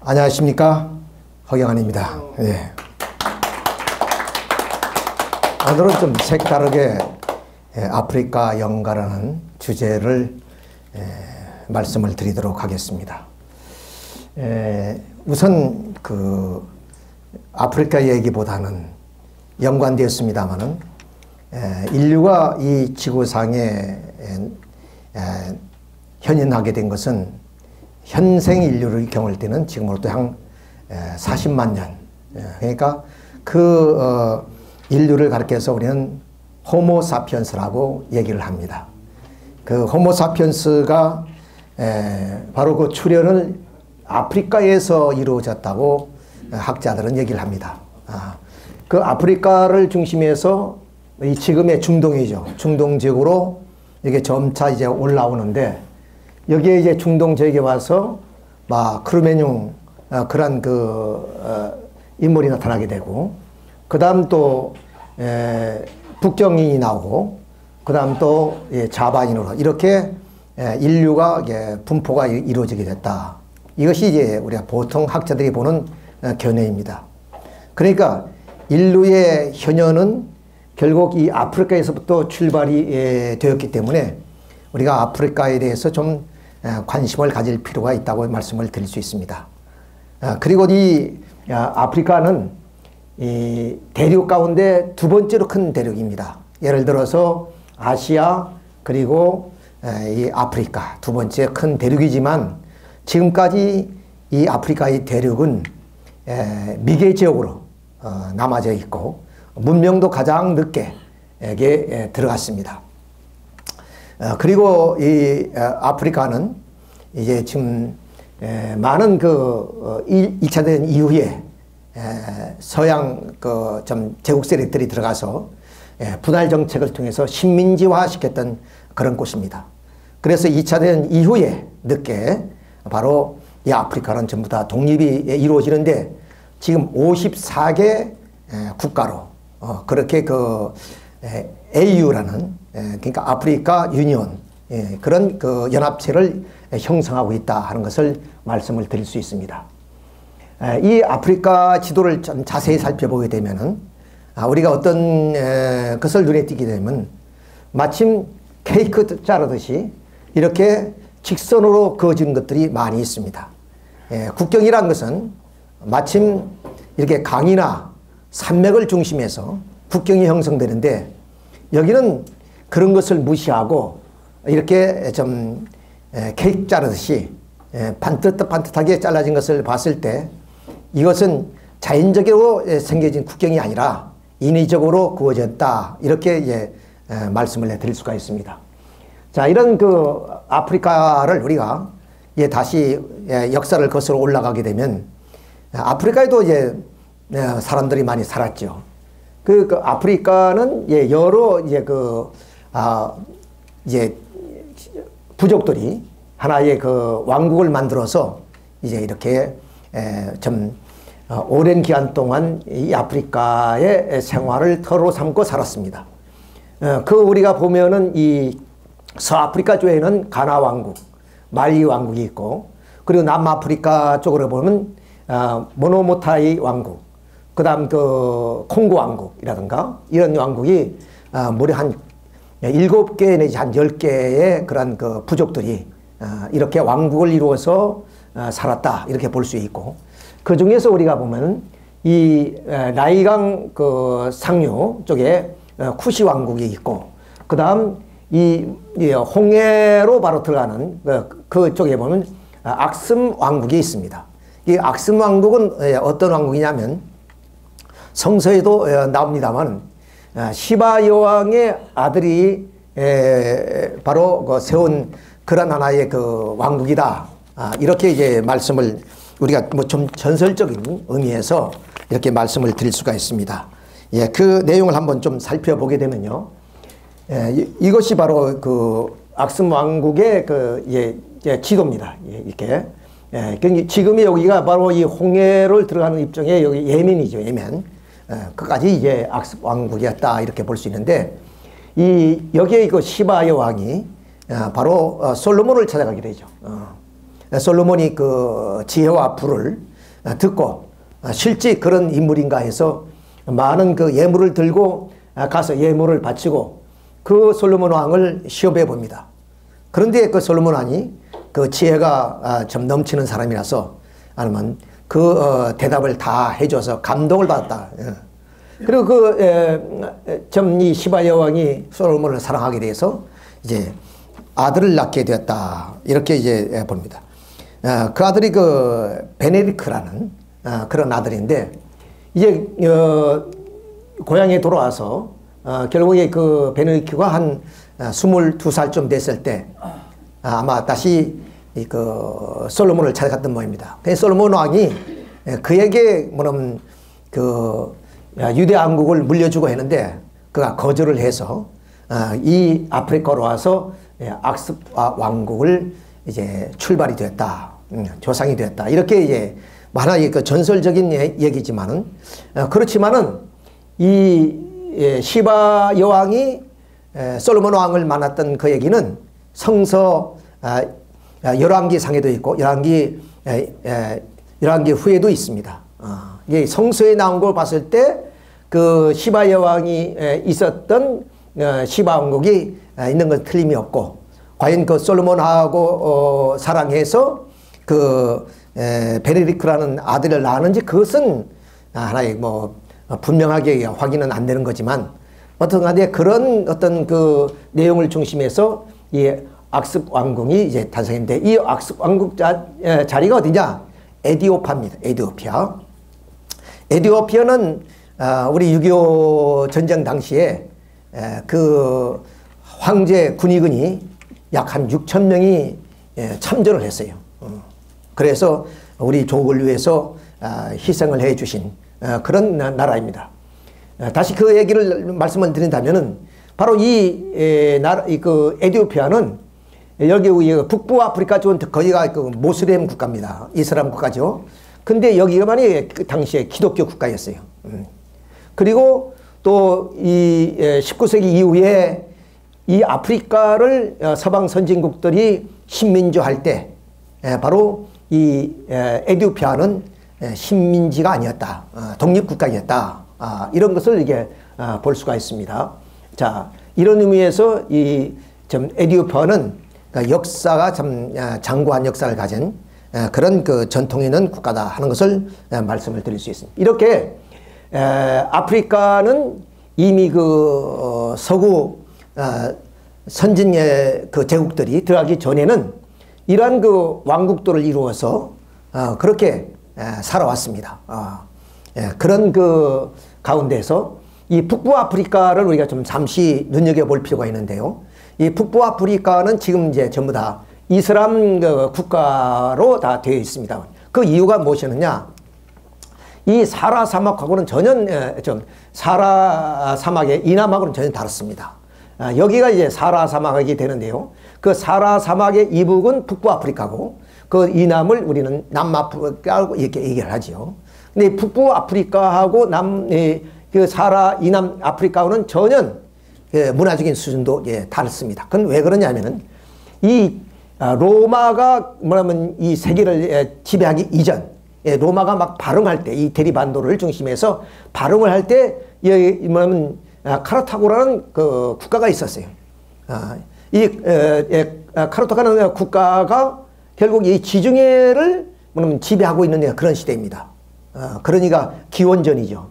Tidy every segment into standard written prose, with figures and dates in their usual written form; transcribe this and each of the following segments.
안녕하십니까, 허경환입니다. 예. 오늘은 좀 색다르게 아프리카 영가라는 주제를 말씀을 드리도록 하겠습니다. 우선 그 아프리카 얘기보다는 연관되었습니다마는 인류가 이 지구상에 현현하게 된 것은 현생 인류를 경험할 때는 지금으로부터 한 40만 년, 그러니까 그 인류를 가리켜서 우리는 호모사피엔스라고 얘기를 합니다. 그 호모사피엔스가 바로 그 출현을 아프리카에서 이루어졌다고 학자들은 얘기를 합니다. 그 아프리카를 중심해서 이 지금의 중동이죠. 중동 지역으로 이게 점차 이제 올라오는데, 여기에 이제 중동 지역에 와서 막 크루메뇽 그런 인물이 나타나게 되고, 그 다음 또 북경인이 나오고, 그 다음 또 자바인으로 이렇게 인류가 분포가 이루어지게 됐다. 이것이 이제 우리가 보통 학자들이 보는 견해입니다. 그러니까 인류의 현현은 결국 이 아프리카에서부터 출발이 되었기 때문에 우리가 아프리카에 대해서 좀 관심을 가질 필요가 있다고 말씀을 드릴 수 있습니다. 그리고 이 아프리카는 이 대륙 가운데 두 번째로 큰 대륙입니다. 예를 들어서 아시아 그리고 이 아프리카 두 번째 큰 대륙이지만, 지금까지 이 아프리카의 대륙은 미개 지역으로 남아져 있고 문명도 가장 늦게 들어갔습니다. 그리고 이 아프리카는 이제 지금 많은 그 2차 대전 이후에 서양 좀 제국 세력들이 들어가서 분할 정책을 통해서 식민지화 시켰던 그런 곳입니다. 그래서 2차 대전 이후에 늦게 바로 이 아프리카는 전부 다 독립이 이루어지는데, 지금 54개 국가로 그렇게 그 AU라는 그러니까 아프리카 유니온 그런 그 연합체를 형성하고 있다 하는 것을 말씀을 드릴 수 있습니다. 이 아프리카 지도를 좀 자세히 살펴보게 되면은 우리가 어떤 것을 눈에 띄게 되면 마침 케이크 자르듯이 이렇게 직선으로 그어지는 것들이 많이 있습니다. 국경이란 것은 마침 이렇게 강이나 산맥을 중심해서 국경이 형성되는데, 여기는 그런 것을 무시하고 이렇게 좀 케이크 자르듯이 반듯하게 잘라진 것을 봤을 때, 이것은 자연적으로 생겨진 국경이 아니라 인위적으로 그어졌다, 이렇게 이제 말씀을 드릴 수가 있습니다. 자, 이런 그 아프리카를 우리가 다시 역사를 거슬러 올라가게 되면, 아프리카에도 이제 사람들이 많이 살았죠. 그 아프리카는 여러 이제 부족들이 하나의 그 왕국을 만들어서 이제 이렇게 좀 오랜 기간 동안 이 아프리카의 생활을 터로 삼고 살았습니다. 우리가 보면은 이 서아프리카 쪽에는 가나 왕국, 말리 왕국이 있고, 그리고 남아프리카 쪽으로 보면 모노모타이 왕국, 그 다음 그 콩고 왕국이라든가 이런 왕국이 무려 한 7개 내지 한 10개의 그런 그 부족들이 이렇게 왕국을 이루어서 살았다, 이렇게 볼 수 있고, 그 중에서 우리가 보면 이 나이강 그 상류 쪽에 쿠시 왕국이 있고, 그 다음 이 홍해로 바로 들어가는 그쪽에 보면 악슴 왕국이 있습니다. 이 악슴 왕국은 어떤 왕국이냐면, 성서에도 나옵니다만 시바 여왕의 아들이 바로 그 세운 그런 하나의 그 왕국이다, 이렇게 이제 말씀을 우리가 뭐 좀 전설적인 의미에서 이렇게 말씀을 드릴 수가 있습니다. 그 내용을 한번 좀 살펴보게 되면요, 이것이 바로 그 악슴 왕국의 그 지도입니다. 이렇게 지금이 여기가 바로 이 홍해를 들어가는 입장에 여기 예멘이죠. 예멘. 그까지 이제 악습 왕국이었다, 이렇게 볼 수 있는데, 여기에 그 시바 여왕이 바로 솔로몬을 찾아가게 되죠. 솔로몬이 그 지혜와 부를 듣고 실제 그런 인물인가 해서 많은 그 예물을 들고 가서 예물을 바치고 그 솔로몬 왕을 시험해 봅니다. 그런데 그 솔로몬 왕이 그 지혜가 좀 넘치는 사람이라서 아니면 그 대답을 다 해줘서 감동을 받았다. 그리고 이 시바 여왕이 솔로몬을 사랑하게 돼서 이제 아들을 낳게 되었다. 이렇게 이제 봅니다. 그 아들이 그 베네디크라는 그런 아들인데 이제 고향에 돌아와서 결국에 그 베네디크가 한 22살쯤 됐을 때 아마 다시 그 솔로몬을 찾아갔던 모양입니다. 솔로몬 왕이 그에게 뭐냐면 그 유대 왕국을 물려주고 했는데 그가 거절을 해서 이 아프리카로 와서 악습 왕국을 이제 출발이 되었다. 조상이 되었다. 이렇게 이제 하나의 그 전설적인 얘기지만은 그렇지만은 이 시바 여왕이 솔로몬 왕을 만났던 그 얘기는 성서 열왕기 상에도 있고 열왕기 후에도 있습니다. 이 성서에 나온 걸 봤을 때 그 시바 여왕이 있었던 시바 왕국이 있는 건 틀림이 없고 과연 그 솔로몬하고 사랑해서 그 베네디크라는 아들을 낳았는지 그것은 하나의 뭐 분명하게 확인은 안 되는 거지만 어떤 간에 그런 어떤 그 내용을 중심해서 이 악습 왕궁이 이제 탄생했는데 이 악습 왕국 자리가 어디냐? 에디오피아입니다. 에디오피아. 에디오피아는 우리 6.25 전쟁 당시에 그 황제 군의군이 약 한 6천 명이 참전을 했어요. 그래서 우리 조국을 위해서 희생을 해 주신 그런 나라입니다. 다시 그 얘기를 말씀을 드린다면은 바로 그 에디오피아는 여기 북부 아프리카 쪽 거기가 그 모슬렘 국가입니다. 이슬람 국가죠. 근데 여기가만이 그 당시에 기독교 국가였어요. 그리고 또 이 19세기 이후에 이 아프리카를 서방 선진국들이 식민지할 때 바로 이 에디오피아는 식민지가 아니었다. 독립국가였다. 이런 것을 이게 볼 수가 있습니다. 자, 이런 의미에서 이 에디오피아는 역사가 참 장구한 역사를 가진 그런 그 전통이 있는 국가다 하는 것을 말씀을 드릴 수 있습니다. 이렇게 아프리카는 이미 그 서구 선진의 그 제국들이 들어가기 전에는 이러한 그 왕국들을 이루어서 그렇게 살아왔습니다. 그런 그 가운데서 이 북부 아프리카를 우리가 좀 잠시 눈여겨볼 필요가 있는데요. 이 북부 아프리카는 지금 이제 전부 다 이슬람 그 국가로 다 되어 있습니다. 그 이유가 무엇이었느냐? 이 사라 사막하고는 전혀 사라 사막의 이남하고는 전혀 다릅니다. 여기가 이제 사라 사막이 되는데요. 그 사라 사막의 이북은 북부 아프리카고 그 이남을 우리는 남아프리카라고 이렇게 얘기를 하죠. 근데 북부 아프리카하고 그 사라 이남 아프리카하고는 전혀 문화적인 수준도 다릅니다. 그건 왜 그러냐면은 이 로마가 뭐냐면 이 세계를 지배하기 이전 로마가 막 발흥할 때 이 대리반도를 중심해서 발흥을 할 때 뭐냐면 카르타고라는 그 국가가 있었어요. 이 카르타고라는 국가가 결국 이 지중해를 뭐냐면 지배하고 있는 그런 시대입니다. 그러니까 기원전이죠.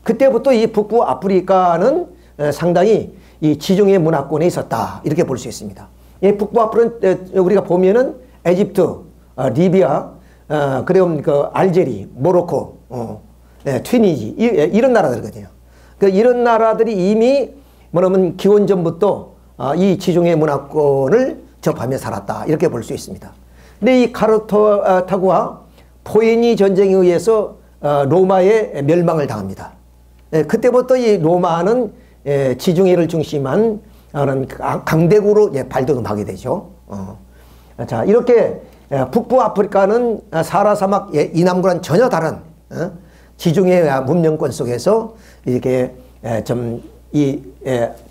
그때부터 이 북부 아프리카는 상당히 이 지중해 문화권에 있었다 이렇게 볼 수 있습니다. 이 북부 아프리카는 우리가 보면은 에집트, 리비아, 그리고 그 알제리, 모로코, 튀니지 이런 나라들거든요. 그 이런 나라들이 이미 뭐냐면 기원전부터 이 지중해 문화권을 접하며 살았다 이렇게 볼 수 있습니다. 근데 이 카르타고와 포에니 전쟁에 의해서 로마의 멸망을 당합니다. 그때부터 이 로마는 지중해를 중심한 강대국으로 발돋움하게 되죠. 자, 이렇게 북부 아프리카는 사하라 사막 이남과는 전혀 다른 지중해 문명권 속에서 이렇게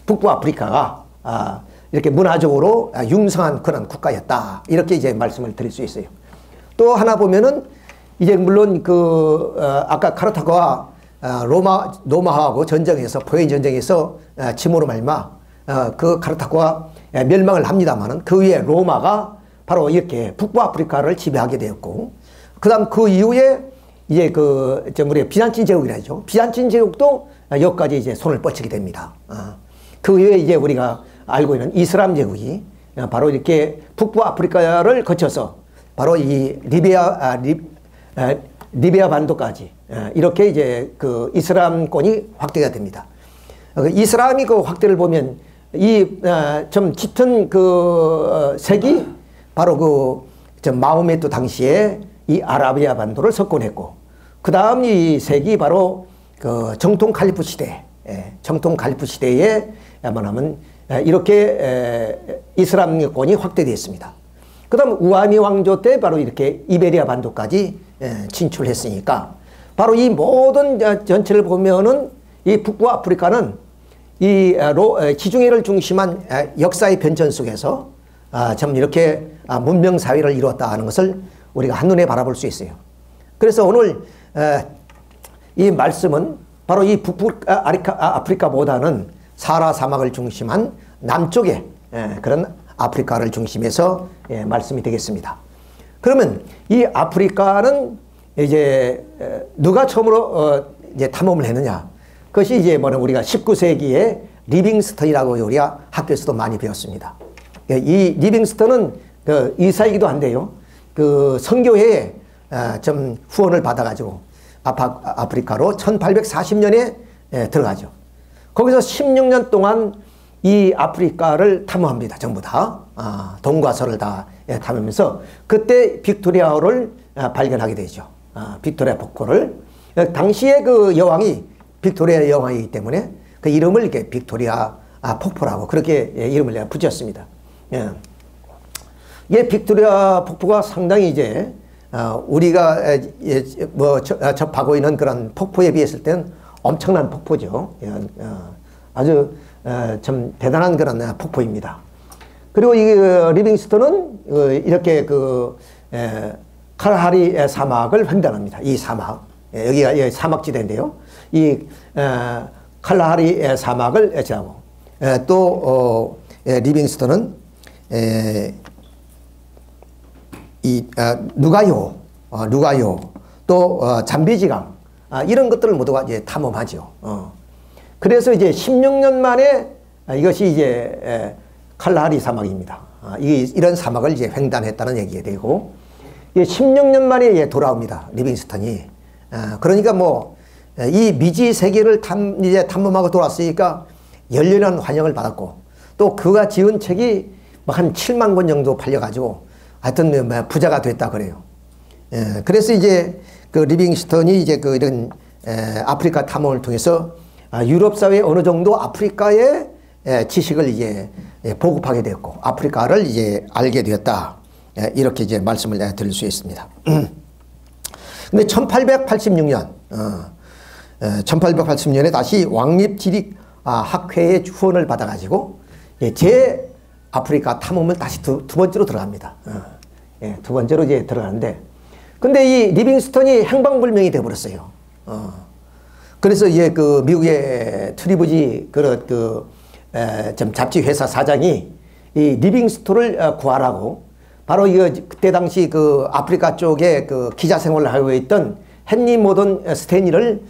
북부 아프리카가 이렇게 문화적으로 융성한 그런 국가였다. 이렇게 이제 말씀을 드릴 수 있어요. 또 하나 보면은 이제 물론 아까 카르타고와 로마하고 전쟁에서 포에인 전쟁에서 침으로 말미암아 그 카르타고가 멸망을 합니다만은 그 위에 로마가 바로 이렇게 북부아프리카를 지배하게 되었고, 그다음 그 이후에 이제 우리 비잔틴 제국이라죠. 비잔틴 제국도 여기까지 이제 손을 뻗치게 됩니다. 그 이후에 이제 우리가 알고 있는 이슬람 제국이 바로 이렇게 북부아프리카를 거쳐서 바로 이 리비아 반도까지 이렇게 이제 그 이슬람권이 확대가 됩니다. 이슬람이 그 확대를 보면 이 좀 짙은 색이 바로 마호메트 당시에 이 아라비아 반도를 석권했고, 그 다음 이 색이 바로 정통 칼리프 시대, 정통 칼리프 시대에 뭐냐면 이렇게 이슬람권이 확대되었습니다. 그 다음 우아미 왕조 때 바로 이렇게 이베리아 반도까지 진출했으니까 바로 이 모든 전체를 보면은 이 북부아프리카는 이 지중해를 중심한 역사의 변천 속에서 참 이렇게 문명 사회를 이루었다 하는 것을 우리가 한눈에 바라볼 수 있어요. 그래서 오늘 이 말씀은 바로 이 북아프리카보다는 사하라 사막을 중심한 남쪽의 그런 아프리카를 중심해서 말씀이 되겠습니다. 그러면 이 아프리카는 이제 누가 처음으로 이제 탐험을 했느냐? 그것이 이제 우리가 19세기에 리빙스턴이라고 우리가 학교에서도 많이 배웠습니다. 이 리빙스턴은 이사이기도 한데요. 선교회에 좀 후원을 받아가지고 아프리카로 1840년에 들어가죠. 거기서 16년 동안 이 아프리카를 탐험합니다. 전부 다. 동과 서를 다 탐하면서 그때 빅토리아호를 발견하게 되죠. 빅토리아 폭포를. 당시에 그 여왕이 빅토리아 여왕이기 때문에 그 이름을 이렇게 빅토리아 폭포라고 그렇게 이름을 붙였습니다. 이 빅토리아 폭포가 상당히 이제 우리가 접하고 있는 그런 폭포에 비했을 때는 엄청난 폭포죠. 아주 참 대단한 그런 폭포입니다. 그리고 이 리빙스턴은 이렇게 칼하리 사막을 횡단합니다. 이 사막, 여기가 사막지대인데요. 이 칼라하리 사막을 지나고 또 리빙스턴은 이 누가요 또 잠비지강 이런 것들을 모두가 이제 탐험하죠. 그래서 이제 16년 만에 이것이 이제 칼라하리 사막입니다. 이런 사막을 이제 횡단했다는 얘기가 되고, 16년 만에 돌아옵니다. 리빙스턴이. 그러니까 이 미지 세계를 이제 탐험하고 돌아왔으니까 열렬한 환영을 받았고, 또 그가 지은 책이 한 7만 권 정도 팔려가지고 하여튼 부자가 됐다 그래요. 그래서 이제 리빙스턴이 이제 이런 아프리카 탐험을 통해서 유럽 사회에 어느 정도 아프리카의 지식을 이제 보급하게 되었고, 아프리카를 이제 알게 되었다. 이렇게 이제 말씀을 드릴 수 있습니다. 근데 1886년에 다시 왕립지릭 학회의 후원을 받아가지고 제 아프리카 탐험을 다시 두 번째로 들어갑니다. 두 번째로 이제 들어가는데, 근데 이 리빙스턴이 행방불명이 되어버렸어요. 그래서 이제 미국의 트리부지 좀 잡지 회사 사장이 이 리빙스턴을 구하라고 바로 그때 당시 아프리카 쪽에 기자 생활을 하고 있던 헨리 모던 스탠리를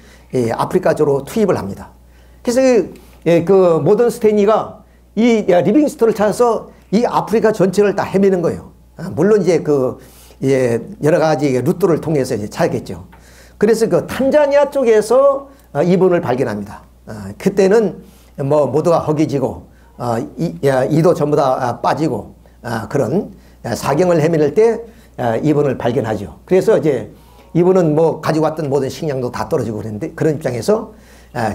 아프리카 쪽으로 투입을 합니다. 그래서 모던 스탠리가 이 리빙스턴을 찾아서 이 아프리카 전체를 다 헤매는 거예요. 물론 이제 여러 가지 루트를 통해서 이제 찾겠죠. 그래서 탄자니아 쪽에서 이분을 발견합니다. 그때는 모두가 허기지고 이도 전부 다 빠지고 그런 사경을 헤매낼 때 이분을 발견하죠. 그래서 이제 이분은 가지고 왔던 모든 식량도 다 떨어지고 그랬는데, 그런 입장에서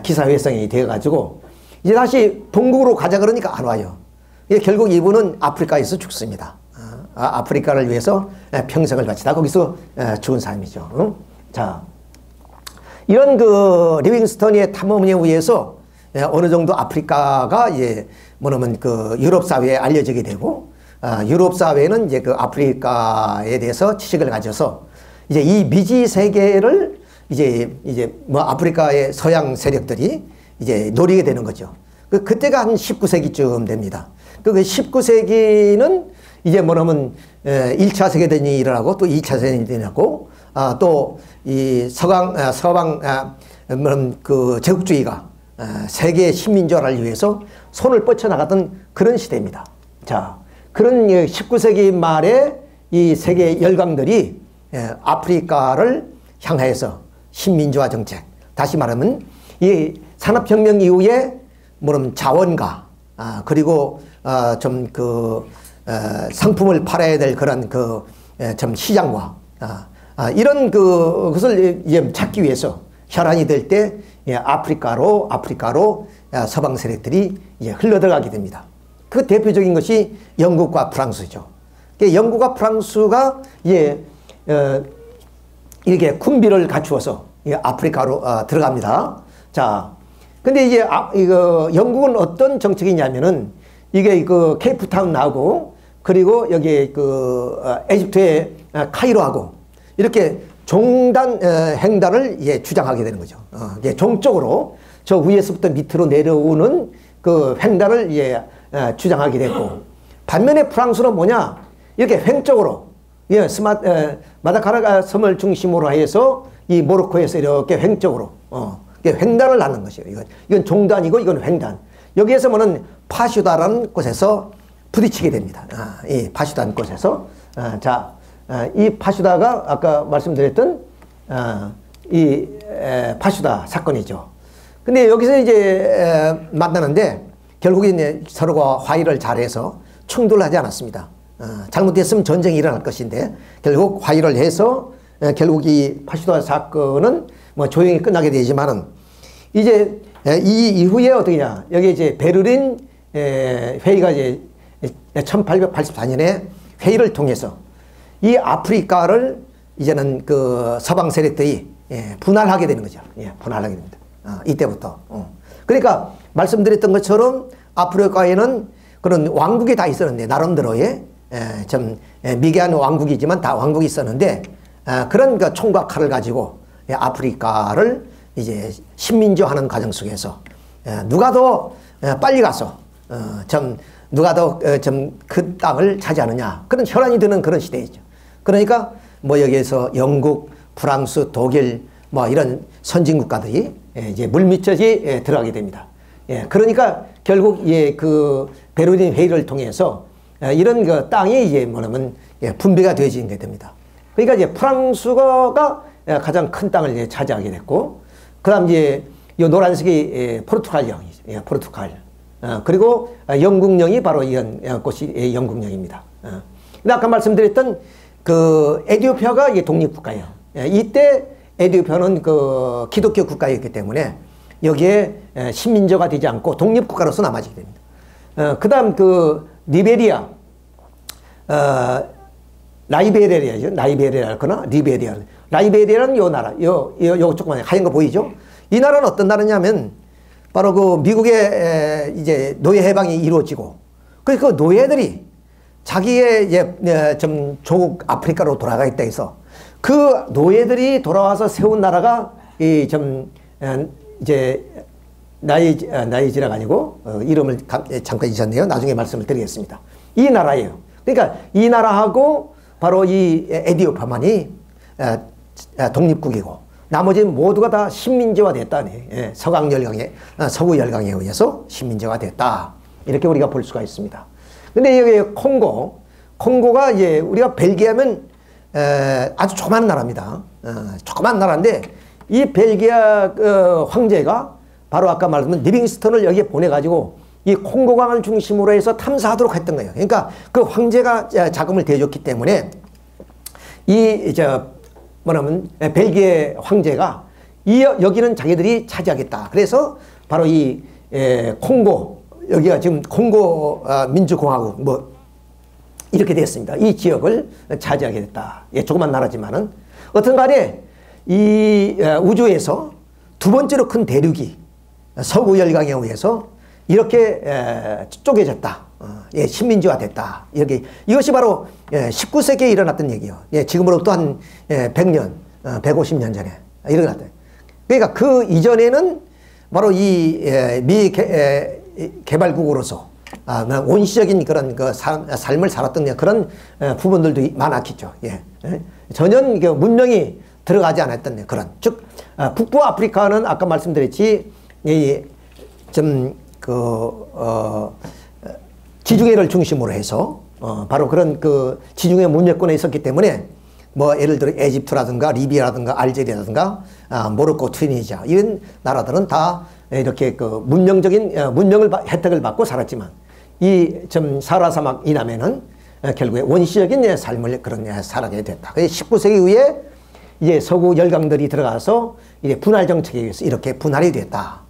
기사회생이 되어가지고 이제 다시 본국으로 가자 그러니까 안 와요. 결국 이분은 아프리카에서 죽습니다. 아프리카를 위해서 평생을 바치다 거기서 죽은 사람이죠. 자, 이런 리빙스턴의 탐험에 의해서 어느 정도 아프리카가 이제 유럽 사회에 알려지게 되고, 유럽 사회는 이제 아프리카에 대해서 지식을 가져서 이제 이 미지 세계를 이제 뭐 아프리카의 서양 세력들이 이제 노리게 되는 거죠. 그때가 한 19세기쯤 됩니다. 그 19세기는 이제 뭐냐면 1차 세계대전이 일어나고 또 2차 세계대전이 일어나고 또 이 서방 그 제국주의가 세계 식민지화를 위해서 손을 뻗쳐나갔던 그런 시대입니다. 자, 그런 19세기 말에 이 세계 열강들이 아프리카를 향해서 식민지화 정책, 다시 말하면 이 산업혁명 이후에 뭐냐면 자원가 그리고 좀 그 상품을 팔아야 될 그런 그 좀 시장화 이런 그것을 찾기 위해서 혈안이 될 때 아프리카로 서방 세력들이 흘러들어가게 됩니다. 그 대표적인 것이 영국과 프랑스죠. 영국과 프랑스가 이렇게 군비를 갖추어서 아프리카로 들어갑니다. 자, 근데 이제 이거 영국은 어떤 정책이냐면은 이게 그 케이프타운 나오고 그리고 여기 그 에집트의 카이로하고 이렇게 종단 횡단을 주장하게 되는 거죠. 종적으로 저 위에서부터 밑으로 내려오는 그 횡단을 주장하게 됐고, 반면에 프랑스는 뭐냐, 이렇게 횡적으로 마다가스카르 섬을 중심으로 해서 이 모로코에서 이렇게 횡적으로 횡단을 하는 것이에요. 이건 종단이고 이건 횡단. 여기에서 뭐는 파슈다라는 곳에서 부딪히게 됩니다. 이 파슈다라는 곳에서 이 파슈다가 아까 말씀드렸던 이 파슈다 사건이죠. 근데 여기서 이제 만나는데 결국에 서로가 화해를 잘해서 충돌을 하지 않았습니다. 잘못됐으면 전쟁이 일어날 것인데 결국 화해를 해서 결국 이 파슈다 사건은 뭐 조용히 끝나게 되지만은 이제 이 이후에 어떻게냐, 여기 이제 베를린 회의가 이제 1884년에 회의를 통해서 이 아프리카를 이제는 그 서방 세력들이 분할하게 되는 거죠. 분할하게 됩니다. 이때부터. 그러니까 말씀드렸던 것처럼 아프리카에는 그런 왕국이 다 있었는데, 나름대로의 좀 미개한 왕국이지만 다 왕국이 있었는데, 그런 그 총과 칼을 가지고 아프리카를 이제 식민지화하는 과정 속에서 누가 더 빨리 가서 누가 더 좀 그 땅을 차지하느냐, 그런 혈안이 드는 그런 시대이죠. 그러니까 뭐 여기에서 영국, 프랑스, 독일 뭐 이런 선진 국가들이 이제 물밑까지 들어가게 됩니다. 그러니까 결국 그 베를린 회의를 통해서 이런 그 땅이 이제 뭐냐면 분배가 되어지게 됩니다. 그러니까 이제 프랑스가 가장 큰 땅을 이제 차지하게 됐고, 그다음 이제 이 노란색이 포르투갈령이죠. 포르투갈. 그리고 영국령이 바로 이런 곳이 영국령입니다. 근데 아까 말씀드렸던 그 에티오피아가 이게 독립국가예요. 이때 에티오피아는 그 기독교 국가였기 때문에 여기에 식민지가 되지 않고 독립국가로서 남아지게 됩니다. 그 다음 그 리베리아, 라이베리아거나 리베리아. 라이베리아는 요 나라, 요 조그만 하얀 거 보이죠? 이 나라는 어떤 나라냐면 바로 그 미국의 이제 노예 해방이 이루어지고, 그래서 그 노예들이 자기의 이제 좀 조국 아프리카로 돌아가겠다 해서 그 노예들이 돌아와서 세운 나라가 이 좀 이제 나이지라가 아니고 이름을 잠깐 잊었네요. 나중에 말씀을 드리겠습니다. 이 나라예요. 그러니까 이 나라하고 바로 이 에티오피아만이 독립국이고 나머지 모두가 다 식민지화 됐다니. 서구 열강에 의해서 식민지화 됐다. 이렇게 우리가 볼 수가 있습니다. 근데 여기 콩고가 이제 우리가 벨기에면 아주 조그만 나라입니다. 조그만 나라인데 이 벨기에 황제가 바로 아까 말했던 리빙스턴을 여기에 보내가지고 이 콩고강을 중심으로 해서 탐사하도록 했던 거예요. 그러니까 그 황제가 자금을 대줬기 때문에 뭐냐면 벨기에 황제가 여기는 자기들이 차지하겠다. 그래서 바로 이 콩고, 여기가 지금 콩고 민주공화국 뭐 이렇게 됐습니다. 이 지역을 차지하게 됐다. 조그만 나라지만은 어떤 간에 이 우주에서 두 번째로 큰 대륙이 서구 열강에 의해서 이렇게 쪼개졌다. 예, 식민지화 됐다. 이것이 바로 19세기에 일어났던 얘기예요. 예, 지금으로부터 한 100년, 150년 전에 일어났다. 그러니까 그 이전에는 바로 이 미개발국으로서 원시적인 그런 그 삶을 살았던 그런 부분들도 많았겠죠. 예. 전혀 문명이 들어가지 않았던 그런, 즉 북부 아프리카는 아까 말씀드렸지 지중해를 중심으로 해서 바로 그런 그 지중해 문명권에 있었기 때문에 뭐 예를 들어 에집트라든가 리비아라든가 알제리라든가 모로코, 튀니지아 이런 나라들은 다 이렇게 그 문명적인 혜택을 받고 살았지만 이 사하라 사막 이남에는 결국에 원시적인 삶을 살아게 됐다. 19세기 이후에 이제 서구 열강들이 들어가서 이제 분할 정책에 의해서 이렇게 분할이 됐다.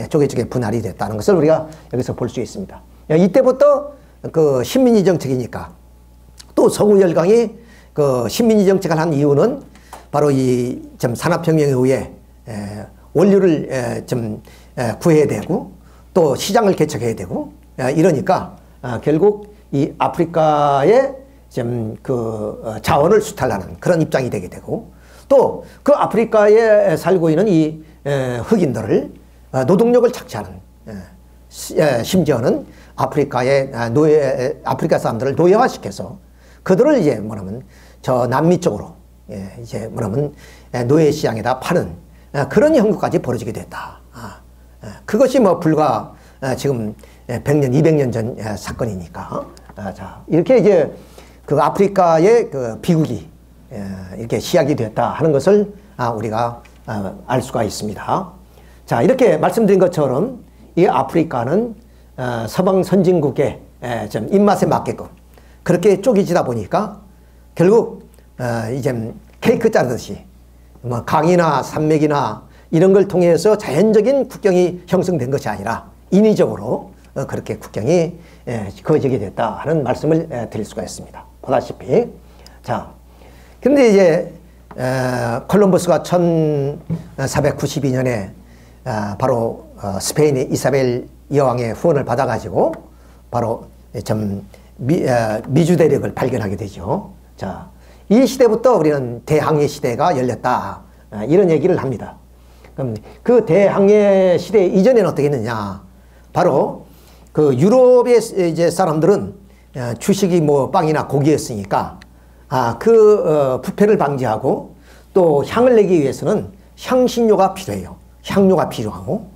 쪼개쪼개 분할이 됐다는 것을 우리가 여기서 볼 수 있습니다. 이때부터 그 식민지 정책이니까 또 서구 열강이 그 식민지 정책을 한 이유는 바로 이 산업혁명 이후에 원료를 구해야 되고 또 시장을 개척해야 되고 이러니까 결국 이 아프리카의 자원을 수탈하는 그런 입장이 되게 되고 또 그 아프리카에 살고 있는 이 흑인들을 노동력을 착취하는 심지어는 아프리카 사람들을 노예화시켜서 그들을 이제 저 남미 쪽으로 이제 노예 시장에다 파는 그런 형국까지 벌어지게 됐다. 그것이 불과 지금 100년, 200년 전 사건이니까. 자, 이렇게 이제 그 아프리카의 그 비극이 이렇게 시작이 됐다 하는 것을 우리가 알 수가 있습니다. 자, 이렇게 말씀드린 것처럼 이 아프리카는 서방 선진국의 입맛에 맞게끔 그렇게 쪼개지다 보니까 결국 이제 케이크 자르듯이 강이나 산맥이나 이런 걸 통해서 자연적인 국경이 형성된 것이 아니라 인위적으로 그렇게 국경이 그어지게 됐다 하는 말씀을 드릴 수가 있습니다. 보다시피 자, 그런데 이제 콜럼버스가 1492년에 바로 스페인의 이사벨 여왕의 후원을 받아가지고 바로 미주 대륙을 발견하게 되죠. 자, 이 시대부터 우리는 대항해 시대가 열렸다. 이런 얘기를 합니다. 그럼 그 대항해 시대 이전에는 어떻게 했느냐? 바로 그 유럽의 이제 사람들은 주식이 빵이나 고기였으니까 부패를 방지하고 또 향을 내기 위해서는 향신료가 필요해요. 향료가 필요하고.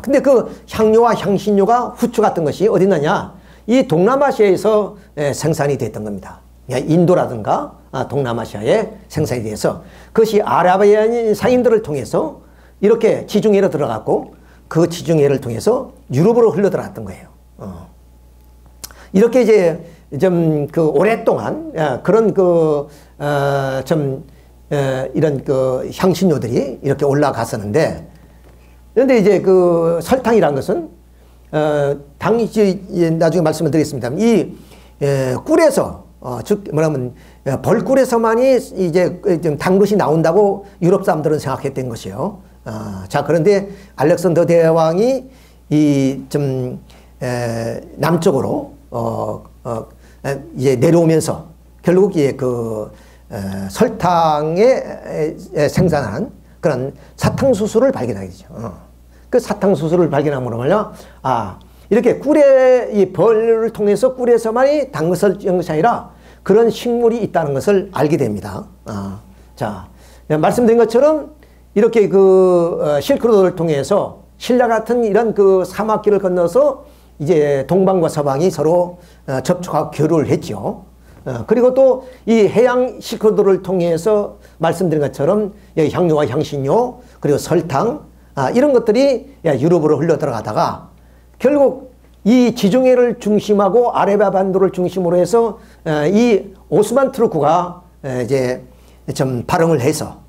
근데 그 향료와 향신료가 후추 같은 것이 어디 있느냐? 이 동남아시아에서 생산이 됐던 겁니다. 인도라든가 동남아시아에 생산이 돼서 그것이 아라비아인 상인들을 통해서 이렇게 지중해로 들어갔고 그 지중해를 통해서 유럽으로 흘러들어갔던 거예요. 이렇게 이제 오랫동안 그런 이런 향신료들이 이렇게 올라갔었는데 그런데 이제 그 설탕이란 것은 나중에 말씀을 드리겠습니다. 이 꿀에서 즉 벌꿀에서만이 이제 단 것이 나온다고 유럽 사람들은 생각했던 것이요. 자, 그런데 알렉산더 대왕이 남쪽으로 이제 내려오면서 결국 이제 설탕에 생산한 그런 사탕수수를 발견하게 되죠. 그 사탕수수를 발견함으로 말이야, 이렇게 꿀의 이 벌을 통해서 꿀에서만이 단 것을 연 것이 아니라 그런 식물이 있다는 것을 알게 됩니다. 자, 말씀드린 것처럼 이렇게 실크로드를 통해서 신라 같은 이런 사막길을 건너서 이제 동방과 서방이 서로 접촉하고 교류를 했죠. 그리고 또 이 해양 실크로드를 통해서 말씀드린 것처럼 향료와 향신료 그리고 설탕 이런 것들이 유럽으로 흘러 들어가다가 결국 이 지중해를 중심하고 아라비아 반도를 중심으로 해서 이 오스만 투르크가 이제 발흥을 해서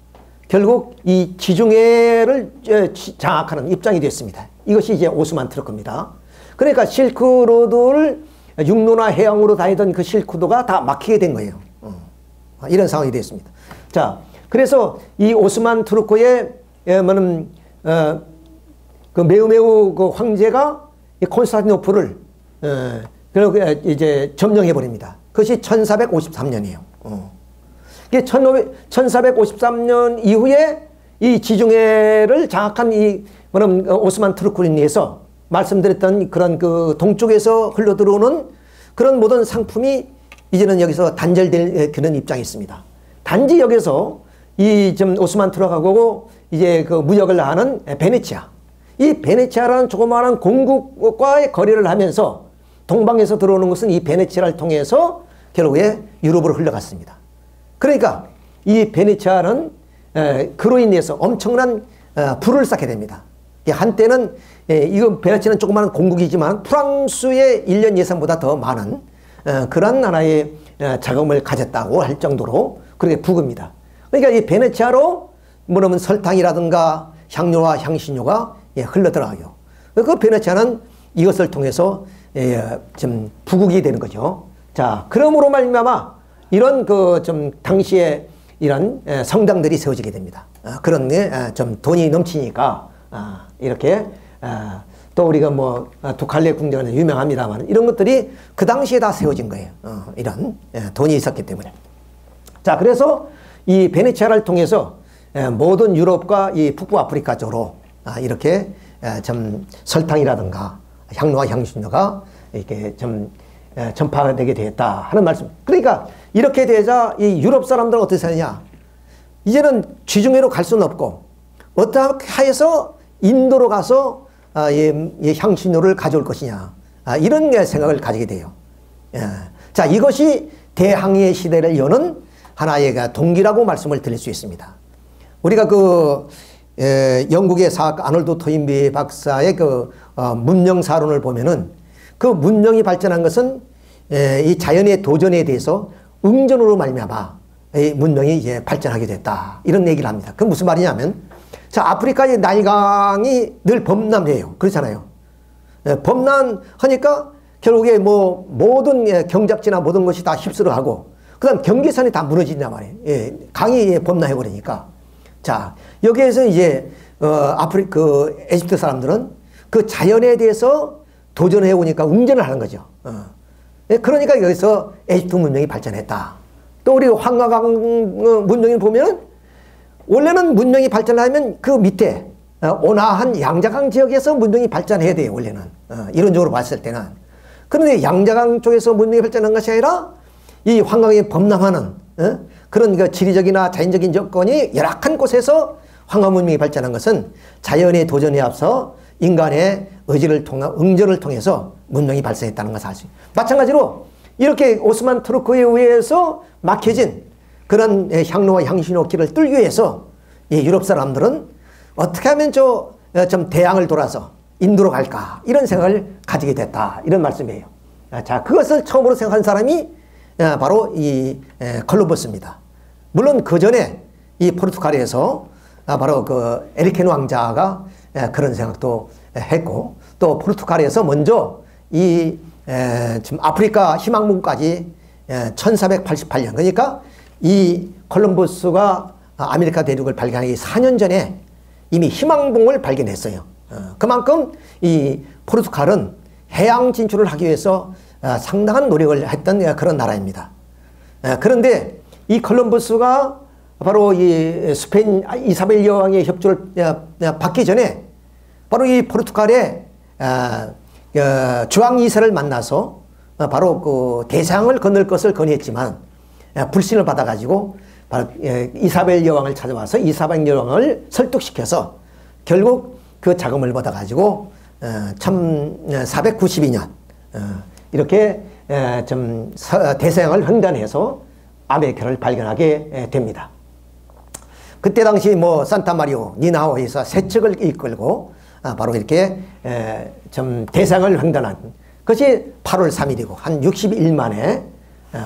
결국 이 지중해를 장악하는 입장이 됐습니다. 이것이 이제 오스만 투르크입니다. 그러니까 실크로드를 육로나 해양으로 다니던 그 실크로드가 다 막히게 된 거예요. 이런 상황이 됐습니다. 자, 그래서 이 오스만 투르크의 매우 그 황제가 이 콘스탄티노플을 그리고 이제 점령해 버립니다. 그것이 1453년이에요. 1453년 이후에 이 지중해를 장악한 오스만 투르크에 의해서 말씀드렸던 그런 그 동쪽에서 흘러 들어오는 그런 모든 상품이 이제는 여기서 단절될 그런 입장이 있습니다. 단지 여기서 이 좀 오스만 투르크하고 이제 그 무역을 하는 베네치아. 이 베네치아라는 조그마한 공국과의 거래를 하면서 동방에서 들어오는 것은 이 베네치아를 통해서 결국에 유럽으로 흘러갔습니다. 그러니까 이 베네치아는 그로 인해서 엄청난 부를 쌓게 됩니다. 한때는 이거 베네치아는 조그마한 공국이지만 프랑스의 1년 예산보다 더 많은 그런 하나의 자금을 가졌다고 할 정도로 그렇게 부릅니다. 그러니까 이 베네치아로 뭐냐면 설탕이라든가 향료와 향신료가 흘러들어가요. 그 베네치아는 이것을 통해서 좀 부국이 되는 거죠. 자, 그러므로 말미암아 이런 그 좀 당시에 이런 성당들이 세워지게 됩니다. 그런 게 좀 돈이 넘치니까 이렇게 또 우리가 뭐 두칼레 궁전은 유명합니다만 이런 것들이 그 당시에 다 세워진 거예요. 이런 돈이 있었기 때문에. 자, 그래서 이 베네치아를 통해서 모든 유럽과 이 북부 아프리카 쪽으로 이렇게 좀 설탕이라든가 향료와 향신료가 이렇게 좀 전파가 되게 되었다 하는 말씀. 그러니까 이렇게 되자 이 유럽 사람들은 어떻게 사느냐. 이제는 지중해로 갈 수는 없고 어떻게 해서 인도로 가서 이 향신료를 가져올 것이냐. 이런 생각을 가지게 돼요. 자, 이것이 대항해 시대를 여는 하나의 동기라고 말씀을 드릴 수 있습니다. 우리가 그 영국의 사학 아놀드 토인비 박사의 그 문명사론을 보면은 그 문명이 발전한 것은 이 자연의 도전에 대해서 응전으로 말미암아 이 문명이 이제 발전하게 됐다. 이런 얘기를 합니다. 그 무슨 말이냐면, 자, 아프리카의 나일강이 늘 범람해요. 그렇잖아요. 범람하니까 결국에 뭐 모든 경작지나 모든 것이 다 휩쓸어 가고, 그 다음 경계선이 다 무너진단 말이에요. 강이 범람해 버리니까. 자, 여기에서 이제 에집트 사람들은 그 자연에 대해서 도전해 오니까 응전을 하는 거죠. 그러니까 여기서 에집트 문명이 발전했다. 또 우리 황가강 문명을 보면 원래는 문명이 발전하면 그 밑에 온화한 양자강 지역에서 문명이 발전해야 돼요. 원래는 이론적으로 봤을 때는. 그런데 양자강 쪽에서 문명이 발전한 것이 아니라 이 황강이 범람하는 그런 그 지리적이나 자연적인 조건이 열악한 곳에서 황가 문명이 발전한 것은 자연의 도전에 앞서 인간의 의지를 통한 응전을 통해서 문명이 발생했다는 것을 알 수 있습니다. 마찬가지로 이렇게 오스만 투르크에 의해서 막혀진 그런 향로와 향신료 길을 뚫기 위해서 이 유럽 사람들은 어떻게 하면 좀 대항을 돌아서 인도로 갈까 이런 생각을 가지게 됐다 이런 말씀이에요. 자, 그것을 처음으로 생각한 사람이 바로 이 콜럼버스입니다. 물론 그 전에 이 포르투갈에서 바로 그 에리케누 왕자가 그런 생각도 했고, 또 포르투갈에서 먼저 이 지금 아프리카 희망봉까지 1488년, 그러니까 이 콜럼버스가 아메리카 대륙을 발견하기 4년 전에 이미 희망봉을 발견했어요. 그만큼 이 포르투갈은 해양 진출을 하기 위해서 상당한 노력을 했던 그런 나라입니다. 그런데 이 콜럼버스가 바로 이 스페인 이사벨 여왕의 협조를 받기 전에 바로 이 포르투갈의 주왕 2세를 만나서 바로 그 대서양을 건널 것을 건의했지만 불신을 받아가지고 바로 이사벨 여왕을 찾아와서 이사벨 여왕을 설득시켜서 결국 그 자금을 받아가지고 1492년 이렇게 좀 대서양을 횡단해서 아메리카를 발견하게 됩니다. 그때 당시 뭐 산타마리오, 니나오에서 세척을 이끌고 바로 이렇게 좀 대서양을 횡단한 것이 8월 3일이고 한 60일 만에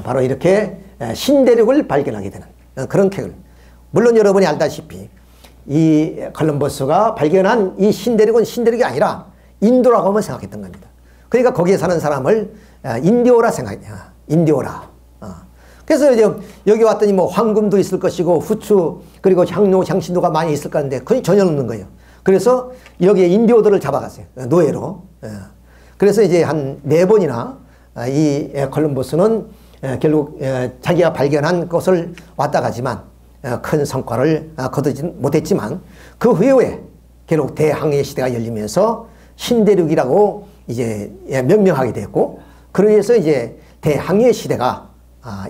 바로 이렇게 신대륙을 발견하게 되는 그런 계획을. 물론 여러분이 알다시피 이 콜럼버스가 발견한 이 신대륙은 신대륙이 아니라 인도라고 한번 생각했던 겁니다. 그러니까 거기에 사는 사람을 인디오라 생각해요. 인디오라. 그래서 이제 여기 왔더니 뭐 황금도 있을 것이고 후추 그리고 향료, 향신료가 많이 있을 건데 그건 전혀 없는 거예요. 그래서 여기에 인디오들을 잡아갔어요. 노예로. 그래서 이제 한 4번이나 이 콜럼버스는 결국 자기가 발견한 것을 왔다 가지만 큰 성과를 거두지 못했지만 그 후에 결국 대항해 시대가 열리면서 신대륙이라고 이제 명명하게 됐고, 그래서 이제 대항해 시대가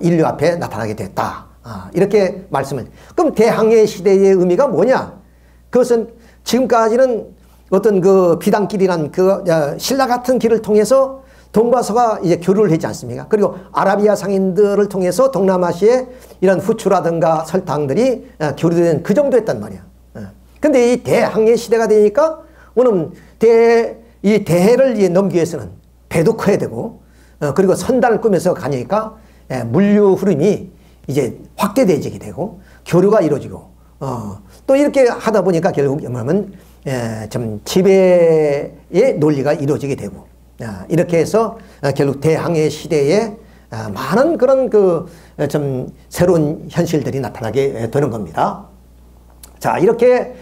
인류 앞에 나타나게 됐다. 이렇게 말씀을. 그럼 대항해 시대의 의미가 뭐냐? 그것은 지금까지는 어떤 그 비단길이란 그 신라 같은 길을 통해서 동과 서가 이제 교류를 했지 않습니까? 그리고 아라비아 상인들을 통해서 동남아시아의 이런 후추라든가 설탕들이 교류된 그 정도였단 말이야. 근데 이 대항해 시대가 되니까 오늘 이 대해를 넘기 위해서는 배도 커야 되고, 그리고 선단을 꾸며서 가니까 물류 흐름이 이제 확대되게 되고 교류가 이루어지고, 또 이렇게 하다 보니까 결국 뭐냐면 좀 지배의 논리가 이루어지게 되고, 이렇게 해서 결국 대항해 시대에 많은 그런 좀 새로운 현실들이 나타나게 되는 겁니다. 자, 이렇게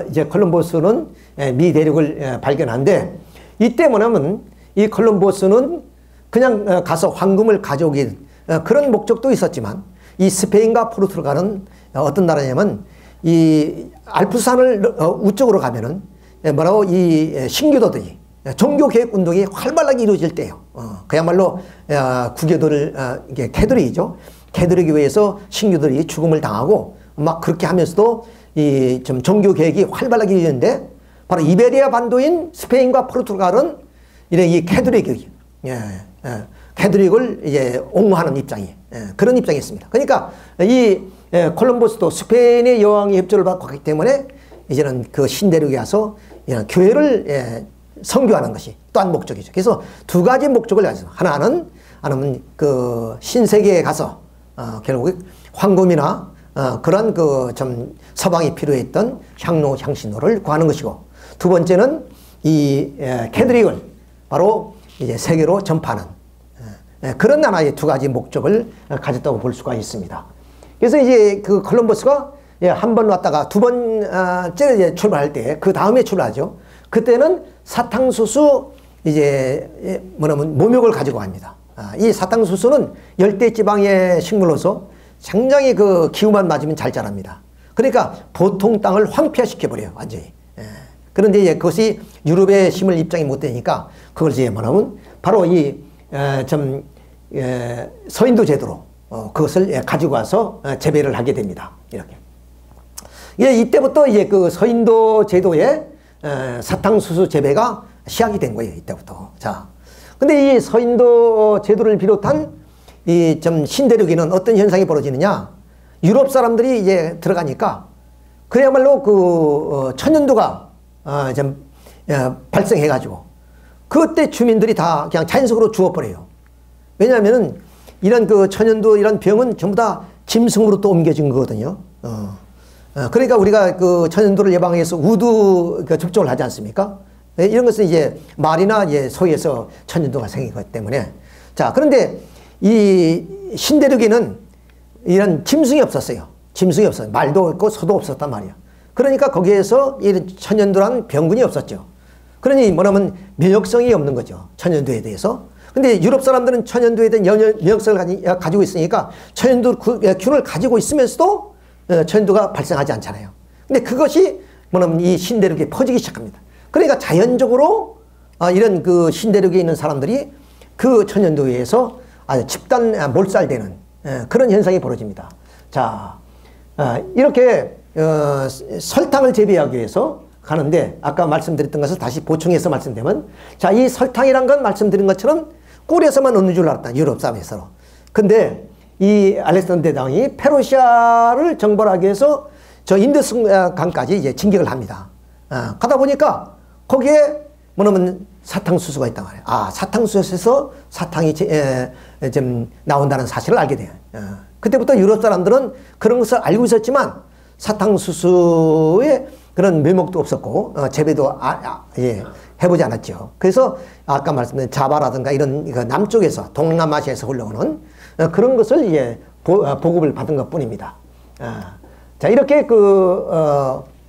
이제 콜럼버스는 미 대륙을 발견한데, 이때 뭐냐면 이 콜럼버스는 그냥 가서 황금을 가져오기 그런 목적도 있었지만, 이 스페인과 포르투갈은 어떤 나라냐면 이 알프스산을 우쪽으로 가면은 뭐라고 이 신교도들이 종교 개혁 운동이 활발하게 이루어질 때예요. 그야말로 구교도를 이게 캐톨릭이죠. 캐톨릭 교회에서 신교들이 죽음을 당하고 막 그렇게 하면서도 이 좀 종교 개혁이 활발하게 이루어지는데, 바로 이베리아 반도인 스페인과 포르투갈은 이런 이 캐톨릭이 캐톨릭을 이제 옹호하는 입장이 그런 입장이었습니다. 그러니까 이 콜럼버스도 스페인의 여왕의 협조를 받고 때문에 이제는 그 신대륙에 와서 교회를 선교하는 것이 또한 목적이죠. 그래서 두 가지 목적을 가지고, 하나는 그 신세계에 가서 결국 황금이나 그런 그 좀 서방이 필요했던 향로 향신료를 구하는 것이고, 두 번째는 이 캐톨릭을 바로 이제 세계로 전파하는 그런 하나의 두 가지 목적을 가졌다고 볼 수가 있습니다. 그래서 이제 그 콜럼버스가 한 번 왔다가 두 번째 이제 출발할 때, 그 다음에 출발하죠. 그때는 사탕수수 이제 뭐냐면 모욕을 가지고 갑니다. 이 사탕수수는 열대지방의 식물로서 굉장히 그 기후만 맞으면 잘 자랍니다. 그러니까 보통 땅을 황폐화시켜버려요, 완전히. 그런데 이제 그것이 유럽에 심을 입장이 못 되니까 그걸 이제 뭐냐면 바로 이 좀 서인도 제도로 그것을 가지고 와서 재배를 하게 됩니다. 이렇게. 이때부터 이제 그 서인도 제도의 사탕수수 재배가 시작이 된 거예요, 이때부터. 자, 근데 이 서인도 제도를 비롯한 이 좀 신대륙에는 어떤 현상이 벌어지느냐? 유럽 사람들이 이제 들어가니까 그야말로 그 천연두가 좀 발생해가지고 그때 주민들이 다 그냥 자연적으로 죽어버려요. 왜냐하면은 이런 그 천연두 이런 병은 전부 다 짐승으로 또 옮겨진 거거든요. 그러니까 우리가 그 천연두를 예방하기 위해서 우두 접종을 하지 않습니까? 이런 것은 이제 말이나 이제 소에서 천연두가 생긴 것 때문에. 자, 그런데 이 신대륙에는 이런 짐승이 없었어요. 짐승이 없어요. 말도 없고 소도 없었단 말이야. 그러니까 거기에서 이런 천연두란 병균이 없었죠. 그러니 뭐냐면 면역성이 없는 거죠, 천연두에 대해서. 근데 유럽 사람들은 천연두에 대한 면역성을 가지고 있으니까 천연두 균을 가지고 있으면서도 천연두가 발생하지 않잖아요. 근데 그것이 뭐냐면 이 신대륙에 퍼지기 시작합니다. 그러니까 자연적으로 이런 그 신대륙에 있는 사람들이 그 천연두에 의해서 아주 집단 몰살되는 그런 현상이 벌어집니다. 자, 이렇게 설탕을 재배하기 위해서 가는데, 아까 말씀드렸던 것을 다시 보충해서 말씀드리면, 자, 이 설탕이란 건 말씀드린 것처럼 꿀에서만 얻는 줄 알았다, 유럽 사회에서. 근데 이 알렉산더 대왕이 페르시아를 정벌하기 위해서 저 인더스 강까지 이제 진격을 합니다. 가다 보니까 거기에 뭐냐면 사탕수수가 있단 말이에요. 사탕수수에서 사탕이 좀 나온다는 사실을 알게 돼요. 그때부터 유럽 사람들은 그런 것을 알고 있었지만 사탕수수의 그런 묘목도 없었고 재배도 해보지 않았죠. 그래서 아까 말씀드린 자바라든가 이런 남쪽에서 동남아시아에서 올라오는 그런 것을 이제 보급을 받은 것 뿐입니다. 자, 이렇게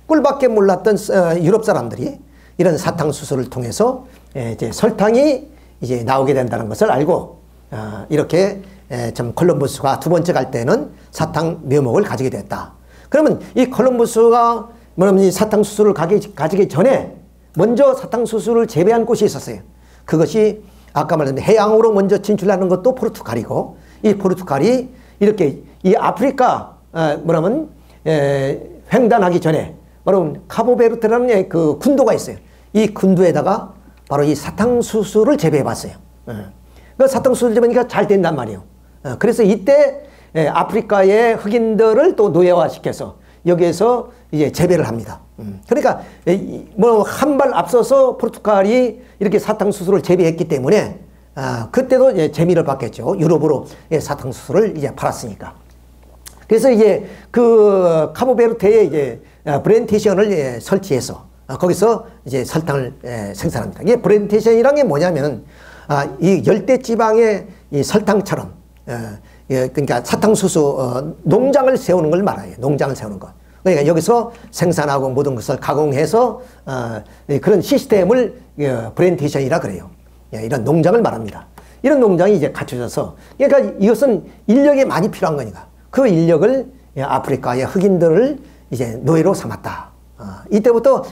꿀밖에 몰랐던 유럽 사람들이 이런 사탕수수를 통해서 이제 설탕이 이제 나오게 된다는 것을 알고 이렇게 좀 콜럼버스가 두 번째 갈 때는 사탕 묘목을 가지게 됐다. 그러면 이 콜럼버스가 뭐냐면 이 사탕수수를 가지기 전에 먼저 사탕수수를 재배한 곳이 있었어요. 그것이 아까 말했는데 해양으로 먼저 진출하는 것도 포르투갈이고, 이 포르투갈이 이렇게 이 아프리카 뭐냐면 횡단하기 전에 뭐냐면 카보베르테라는 그 군도가 있어요. 이 군도에다가 바로 이 사탕수수를 재배해 봤어요. 그 사탕수수를 재배하니까 잘 된단 말이에요. 그래서 이때 아프리카의 흑인들을 또 노예화시켜서 여기에서 이제 재배를 합니다. 그러니까 뭐 한 발 앞서서 포르투갈이 이렇게 사탕수수를 재배했기 때문에 그때도 이제 재미를 봤겠죠. 유럽으로 사탕수수를 이제 팔았으니까. 그래서 이제 그 카보베르테에 이제 플랜테이션을 설치해서 거기서 이제 설탕을 생산합니다. 이게 플랜테이션이란 게 뭐냐면은 이 열대 지방의 이 설탕처럼 그러니까 사탕수수 농장을 세우는 걸 말해요. 농장을 세우는 것. 그러니까 여기서 생산하고 모든 것을 가공해서 그런 시스템을 플랜테이션이라 그래요. 이런 농장을 말합니다. 이런 농장이 이제 갖춰져서, 그러니까 이것은 인력이 많이 필요한 거니까 그 인력을 아프리카의 흑인들을 이제 노예로 삼았다. 이때부터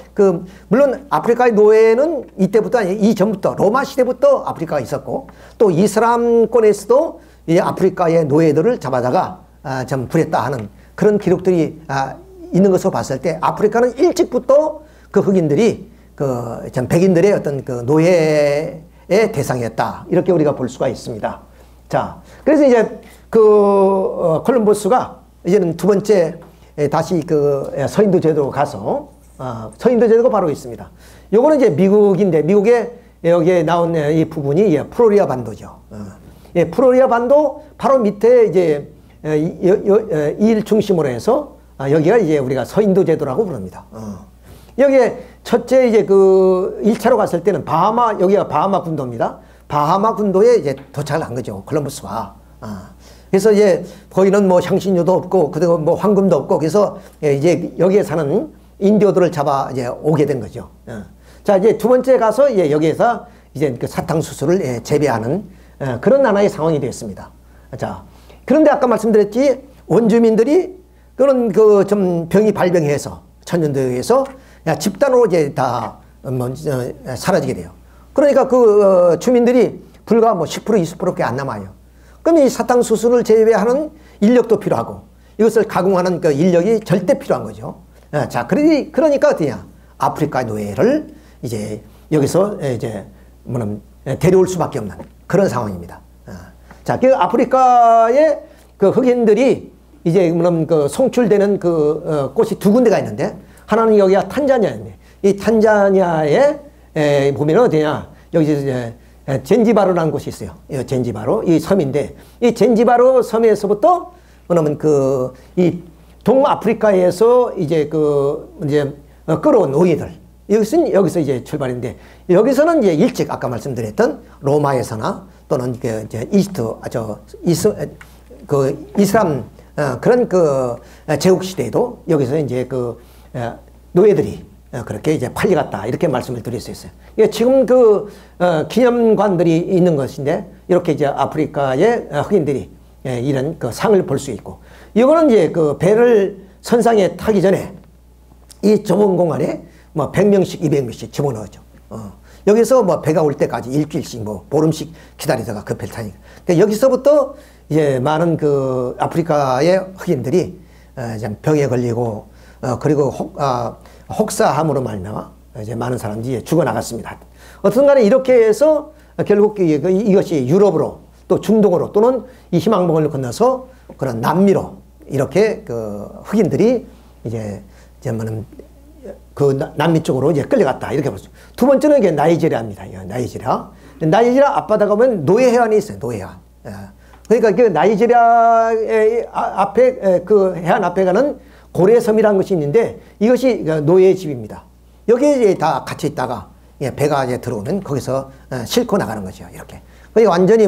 물론 아프리카의 노예는 이때부터 아니 이전부터 로마 시대부터 아프리카가 있었고, 또 이슬람권에서도 이 아프리카의 노예들을 잡아다가 좀 부렸다 하는 그런 기록들이 있는 것으로 봤을 때 아프리카는 일찍부터 그 흑인들이 좀 백인들의 어떤 그 노예의 대상이었다, 이렇게 우리가 볼 수가 있습니다. 자, 그래서 이제 콜럼버스가 이제는 두 번째 다시 서인도 제도로 가서 서인도 제도가 바로 있습니다. 요거는 이제 미국인데, 미국에 여기에 나온 이 부분이 플로리다 반도죠. 플로리다 반도 바로 밑에 이제 일 중심으로 해서 여기가 이제 우리가 서인도 제도라고 부릅니다. 여기에 첫째 이제 1차로 갔을 때는 여기가 바하마 군도입니다. 바하마 군도에 이제 도착을 한 거죠. 콜럼버스가. 그래서 이제 거기는 뭐 향신료도 없고, 그리고 뭐 황금도 없고, 그래서 이제 여기에 사는 인디오들을 잡아 이제 오게 된 거죠. 자, 이제 두 번째 가서 이제 여기에서 이제 그 사탕수수를 재배하는 그런 하나의 상황이 되었습니다. 자, 그런데 아까 말씀드렸지, 원주민들이 그런 좀 병이 발병해서 천연도에서 집단으로 이제 다 사라지게 돼요. 그러니까 주민들이 불과 뭐 10% 20%밖에 안 남아요. 그럼 이 사탕수수를 재배하는 인력도 필요하고 이것을 가공하는 그 인력이 절대 필요한 거죠. 자, 그러니까 어떠냐? 아프리카 노예를 이제 여기서 이제 데려올 수밖에 없는 그런 상황입니다. 자, 그 아프리카의 그 흑인들이 이제 송출되는 곳이 두 군데가 있는데, 하나는 여기가 탄자니아인데, 이 탄자니아에 보면은 어디냐? 여기 이제 젠지바르라는 곳이 있어요. 젠지바르, 이 섬인데, 이 젠지바르 섬에서부터 뭐냐면 이 동아프리카에서 이제 끌어온 노예들, 여기서 이제 출발인데, 여기서는 이제 일찍 아까 말씀드렸던 로마에서나 또는 이제 이슬람 그런 제국 시대에도 여기서 이제 노예들이 그렇게 이제 팔려갔다, 이렇게 말씀을 드릴 수 있어요. 지금 기념관들이 있는 것인데, 이렇게 이제 아프리카의 흑인들이 이런 상을 볼 수 있고, 이거는 이제 배를 선상에 타기 전에 이 좁은 공간에 뭐 100명씩 200명씩 집어넣었죠. 여기서 뭐 배가 올 때까지 일주일씩 뭐 보름씩 기다리다가 그 배를 타니까. 그러니까 여기서부터 이제 많은 아프리카의 흑인들이 병에 걸리고 그리고 혹사함으로 말미암아 이제 많은 사람들이 죽어나갔습니다. 어떤 간에 이렇게 해서 결국 이것이 유럽으로 또 중동으로 또는 이 희망봉을 건너서 그런 남미로 이렇게 흑인들이 이제 남미 쪽으로 이제 끌려갔다, 이렇게 볼 수. 두 번째는 이게 나이지리아입니다. 나이지리아 앞바다가 보면 노예 해안이 있어요. 노예 해안. 그러니까 나이지리아의 앞에 해안 앞에 가는 고래섬이라는 것이 있는데, 이것이 노예의 집입니다. 여기에 다 갇혀 있다가 배가 이제 들어오면 거기서 싣고 나가는 거죠. 이렇게. 그러니까 완전히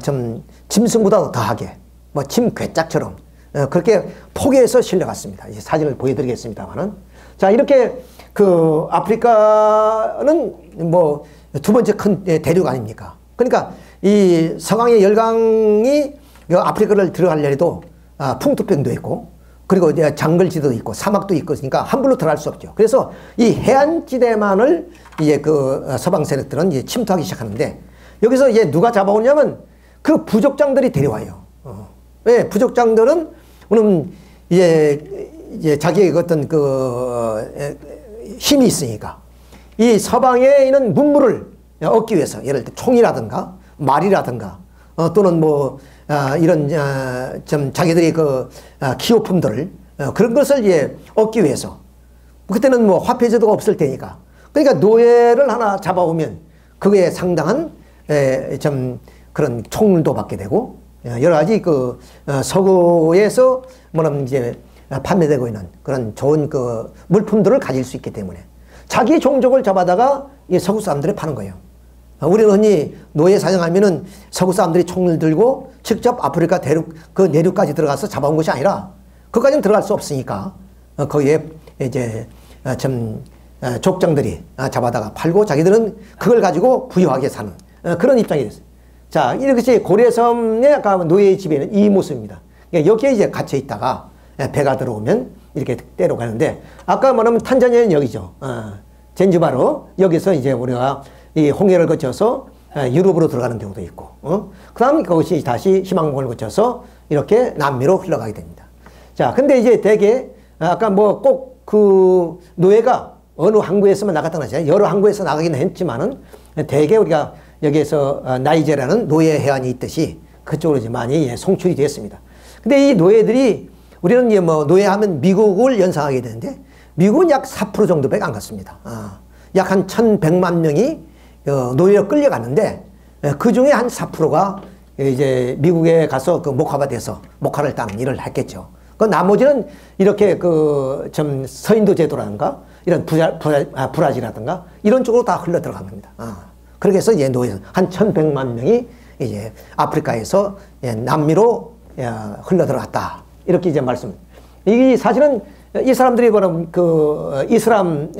좀 짐승보다 더하게 짐 괴짝처럼 그렇게 포개해서 실려갔습니다. 이제 사진을 보여드리겠습니다만은. 자, 이렇게 아프리카는 두 번째 큰 대륙 아닙니까? 그러니까 이 서강의 열강이 아프리카를 들어가려 해도 풍토병도 있고 그리고 이제 장글지도 있고 사막도 있고 있으니까 함부로 들어갈 수 없죠. 그래서 이 해안지대만을 이제 그 서방 세력들은 이제 침투하기 시작하는데 여기서 이제 누가 잡아오냐면 그 부족장들이 데려와요. 왜? 부족장들은 오늘 이제 자기의 어떤 그 힘이 있으니까 이 서방에 있는 문물을 얻기 위해서 예를 들어 총이라든가 말이라든가 또는 뭐 이런 좀 자기들이 그 기호품들을 그런 것을 이제 얻기 위해서 그때는 뭐 화폐 제도가 없을 때니까 그러니까 노예를 하나 잡아오면 그게 상당한 좀 그런 총도 받게 되고 여러 가지 그 서구에서 뭐냐면 이제 판매되고 있는 그런 좋은 그 물품들을 가질 수 있기 때문에 자기 종족을 잡아다가 이 서구 사람들이 파는 거예요. 우리는 흔히 노예 사냥하면은 서구 사람들이 총을 들고 직접 아프리카 대륙 그 내륙까지 들어가서 잡아온 것이 아니라 그까지는 들어갈 수 없으니까 거기에 이제 좀 족장들이 잡아다가 팔고 자기들은 그걸 가지고 부유하게 사는 그런 입장이 됐어요. 자, 이렇게 고래섬의 아까 노예의 집에는 이 모습입니다. 그러니까 여기에 이제 갇혀 있다가 배가 들어오면 이렇게 때로 가는데 아까 말하면 탄자니아는 여기죠. 젠지바로 여기서 이제 우리가 이 홍해를 거쳐서 유럽으로 들어가는 경우도 있고, 그 다음 그것이 다시 희망봉을 거쳐서 이렇게 남미로 흘러가게 됩니다. 자, 근데 이제 대개 아까 뭐 꼭 그 노예가 어느 항구에서만 나갔다 나잖아요. 여러 항구에서 나가기는 했지만은 대개 우리가 여기에서 나이제라는 노예 해안이 있듯이 그쪽으로 이제 많이 송출이 되었습니다. 근데 이 노예들이 우리는 이제 뭐 노예하면 미국을 연상하게 되는데 미국은 약 4% 정도밖에 안 갔습니다. 약 한 1,100만 명이 노예로 끌려갔는데 그 중에 한 4%가 이제 미국에 가서 그 목화가 돼서 목화를 따는 일을 했겠죠. 그 나머지는 이렇게 그 좀 서인도 제도라든가 이런 브라질이라든가 이런 쪽으로 다 흘러 들어간 겁니다. 그렇게 해서 이제 노예 한 1,100만 명이 이제 아프리카에서 남미로 흘러 들어갔다. 이렇게 이제 말씀. 이 사실은 이 사람들이 그럼 그 이슬람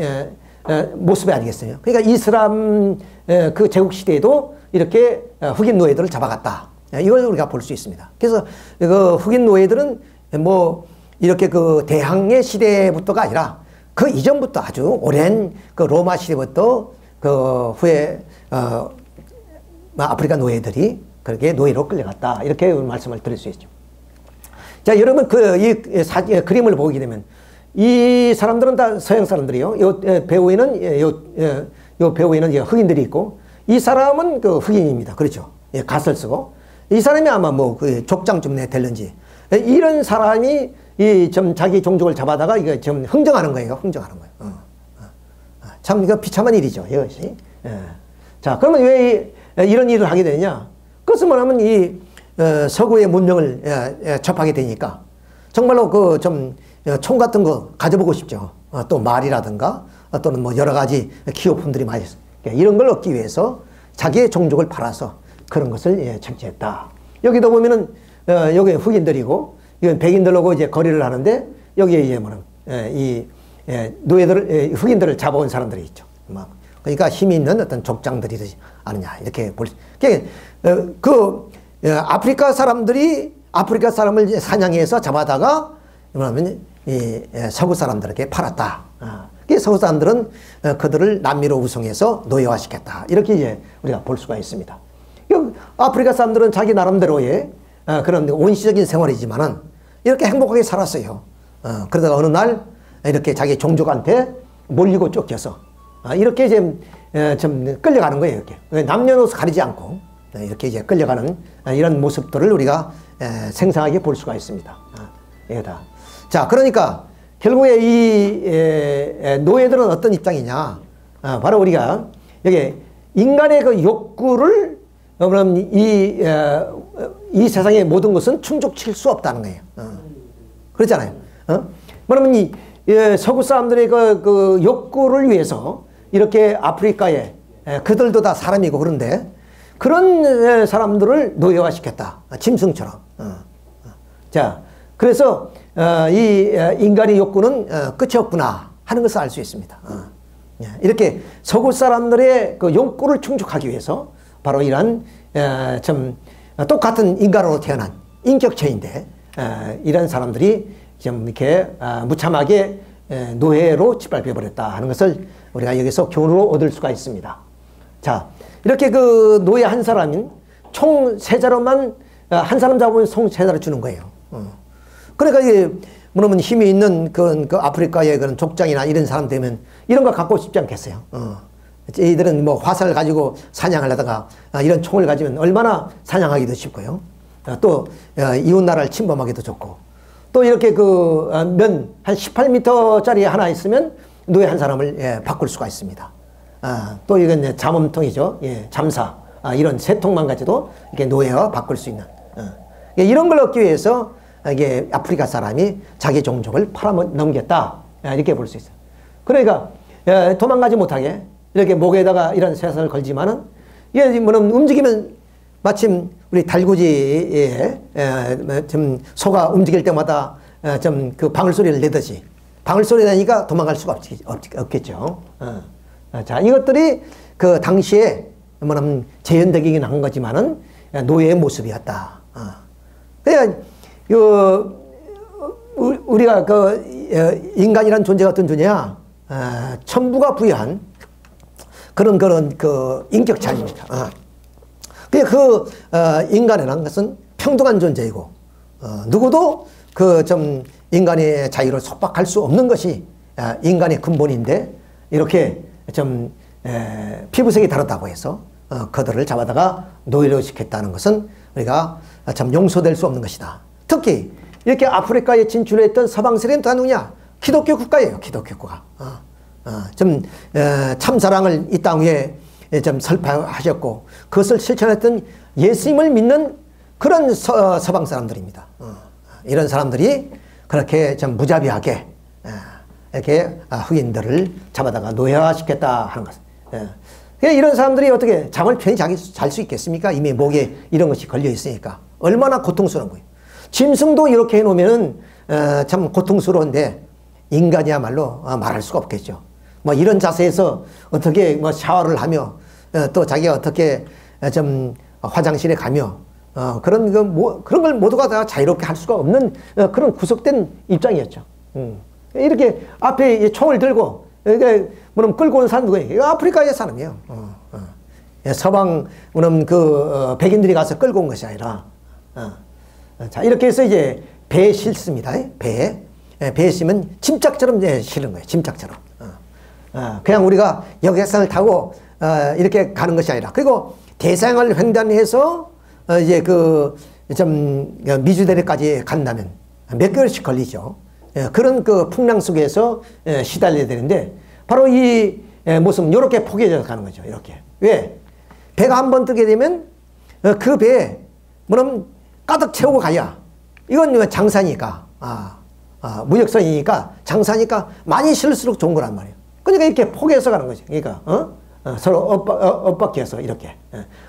모습이 아니겠어요. 그러니까 이슬람 그 제국 시대에도 이렇게 흑인 노예들을 잡아갔다. 이걸 우리가 볼 수 있습니다. 그래서 그 흑인 노예들은 뭐 이렇게 그 대항해 시대부터가 아니라 그 이전부터 아주 오랜 그 로마 시대부터 그 후에 아프리카 노예들이 그렇게 노예로 끌려갔다. 이렇게 말씀을 드릴 수 있죠. 자, 여러분 이 그림을 보게 되면 이 사람들은 다 서양 사람들이요. 요 배우에는 요 배우에는 흑인들이 있고 이 사람은 그 흑인입니다. 그렇죠? 갓을 쓰고 이 사람이 아마 뭐 그 족장쯤 될는지 이런 사람이 이 좀 자기 종족을 잡아다가 이거 좀 흥정하는 거예요. 흥정하는 거예요. 참 이거 비참한 일이죠. 이것이. 자, 그러면 왜 이런 일을 하게 되냐? 그것은 뭐냐면 이 서구의 문명을 접하게 되니까 정말로 그 좀 총 같은 거 가져보고 싶죠. 또 말이라든가 또는 뭐 여러 가지 기호품들이 많이 있어요. 이런 걸 얻기 위해서 자기의 종족을 팔아서 그런 것을 착취했다. 여기도 보면은 여기 흑인들이고 이건 백인들하고 이제 거래를 하는데 여기에 이제 뭐는 이 노예들을 흑인들을 잡아온 사람들이 있죠. 막 그러니까 힘이 있는 어떤 족장들이지 않느냐 이렇게 볼 수. 그 아프리카 사람들이 아프리카 사람을 사냥해서 잡아다가 뭐냐면 이 서구 사람들에게 팔았다. 서구 사람들은 그들을 남미로 우송해서 노예화시켰다. 이렇게 이제 우리가 볼 수가 있습니다. 아프리카 사람들은 자기 나름대로의 그런 원시적인 생활이지만은 이렇게 행복하게 살았어요. 그러다가 어느 날 이렇게 자기 종족한테 몰리고 쫓겨서 이렇게 좀 끌려가는 거예요. 이렇게 남녀노소 가리지 않고 이렇게 이제 끌려가는 이런 모습들을 우리가 생생하게 볼 수가 있습니다. 여기다. 자, 그러니까 결국에 이 노예들은 어떤 입장이냐? 바로 우리가 여기 인간의 그 욕구를 그럼 이 세상의 모든 것은 충족칠 수 없다는 거예요. 그렇잖아요. 그러면 이 서구 사람들의 그 욕구를 위해서 이렇게 아프리카에 그들도 다 사람이고 그런데 그런 사람들을 노예화시켰다. 짐승처럼. 자, 그래서 이 인간의 욕구는 끝이 없구나 하는 것을 알 수 있습니다. 이렇게 서구 사람들의 그 욕구를 충족하기 위해서 바로 이러한 좀 똑같은 인간으로 태어난 인격체인데 이런 사람들이 좀 이렇게 무참하게 노예로 짓밟혀 버렸다 하는 것을 우리가 여기서 교훈으로 얻을 수가 있습니다. 자, 이렇게 그 노예 한 사람인 총 세자로만 한 사람 잡으면 총 세자를 주는 거예요. 그러니까 이게 뭐냐면 힘이 있는 그 아프리카의 그런 족장이나 이런 사람 되면 이런 거 갖고 싶지 않겠어요. 이들은 뭐 화살을 가지고 사냥을 하다가 이런 총을 가지면 얼마나 사냥하기도 쉽고요. 또 이웃 나라를 침범하기도 좋고, 또 이렇게 그 한 18m짜리 하나 있으면 노예 한 사람을 바꿀 수가 있습니다. 또 이건 이제 잠엄통이죠. 잠사. 이런 세 통만 가지도 이렇게 노예와 바꿀 수 있는. 이런 걸 얻기 위해서 이게 아프리카 사람이 자기 종족을 팔아넘겼다. 이렇게 볼 수 있어요. 그러니까 도망가지 못하게 이렇게 목에다가 이런 쇠사슬을 걸지만은 이게 뭐냐면 움직이면 마침 우리 달구지에 좀 소가 움직일 때마다 좀 그 방울 소리를 내듯이 방울 소리 나니까 도망갈 수가 없겠죠. 자, 이것들이 그 당시에 뭐냐면 재현되긴 한 거지만은 노예의 모습이었다. 그러니까 우리가 그 인간이란 존재가 어떤 존재야? 천부가 부여한 그런 그 인격체입니다. 그 인간이라는 것은 평등한 존재이고 누구도 그 좀 인간의 자유를 속박할 수 없는 것이 인간의 근본인데 이렇게 좀 피부색이 다르다고 해서 그들을 잡아다가 노예로 시켰다는 것은 우리가 참 용서될 수 없는 것이다. 특히 이렇게 아프리카에 진출했던 서방 세력은 다 누구냐? 기독교 국가예요. 기독교 국가. 좀 참사랑을 이 땅 위에 좀 설파하셨고 그것을 실천했던 예수님을 믿는 그런 서방 사람들입니다. 이런 사람들이 그렇게 좀 무자비하게 이렇게 흑인들을 잡아다가 노예화시켰다 하는 것. 이런 사람들이 어떻게 잠을 편히 잘 수 있겠습니까? 이미 목에 이런 것이 걸려 있으니까. 얼마나 고통스러운 거예요. 짐승도 이렇게 해놓으면 참 고통스러운데 인간이야말로 말할 수가 없겠죠. 뭐 이런 자세에서 어떻게 뭐 샤워를 하며 또 자기가 어떻게 좀 화장실에 가며 그런 걸 모두가 다 자유롭게 할 수가 없는 그런 구속된 입장이었죠. 이렇게 앞에 총을 들고 이게 뭐냐면 끌고 온 사람 누구예요? 아프리카의 사람이에요. 서방 뭐냐면 그 백인들이 가서 끌고 온 것이 아니라 자, 이렇게 해서 이제 배에 실습니다. 배에 실으면 침짝처럼 실은 거예요. 침짝처럼. 그냥 우리가 여객선을 타고 이렇게 가는 것이 아니라, 그리고 대서양을 횡단해서 이제 그 좀 미주대륙까지 간다면 몇 개월씩 걸리죠. 그런 그 풍랑 속에서 시달려야 되는데 바로 이 모습은 이렇게 포개져 가는 거죠. 이렇게. 왜? 배가 한 번 뜨게 되면 그 배에 뭐냐면 가득 채우고 가야, 이건 장사니까 무역선이니까 장사니까 많이 실을수록 좋은 거란 말이에요. 그러니까 이렇게 포개서 가는 거죠. 그러니까 서로 엇박혀서 이렇게.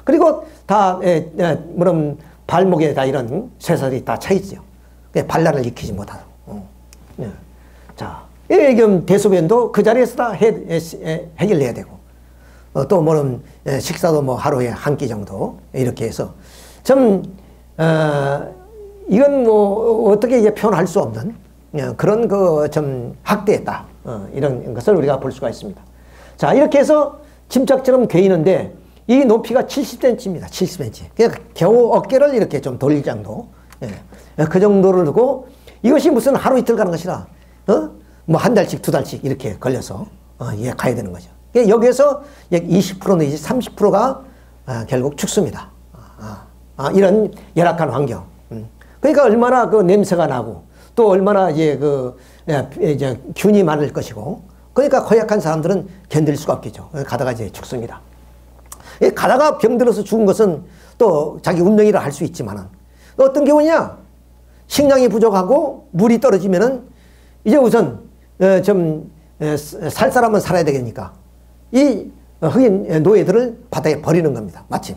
그리고 다 뭐냐면 발목에 다 이런 쇠살이 다 차 있죠. 반란을 일으키지 못하고. 자, 지금 대소변도 그 자리에서 다 해결해야 되고, 또 뭐는 식사도 뭐 하루에 한 끼 정도 이렇게 해서 좀 이건 뭐 어떻게 이제 표현할 수 없는 그런 그 좀 학대했다. 이런 것을 우리가 볼 수가 있습니다. 자, 이렇게 해서 침짝처럼 괴이는데 이 높이가 70cm입니다. 70cm. 그냥 겨우 어깨를 이렇게 좀 돌릴 정도. 그 정도를 두고 이것이 무슨 하루 이틀 가는 것이라, 뭐 한 달씩 두 달씩 이렇게 걸려서 예, 가야 되는 거죠. 여기에서 약 20% 내지 30%가 결국 죽습니다. 이런 열악한 환경. 그러니까 얼마나 그 냄새가 나고 또 얼마나 이제 이제 균이 많을 것이고, 그러니까 허약한 사람들은 견딜 수가 없겠죠. 가다가 이제 죽습니다. 가다가 병들어서 죽은 것은 또 자기 운명이라 할 수 있지만은 어떤 경우냐? 식량이 부족하고 물이 떨어지면은 이제 우선 좀 살 사람은 살아야 되겠니까 이 흑인 노예들을 바다에 버리는 겁니다. 마침.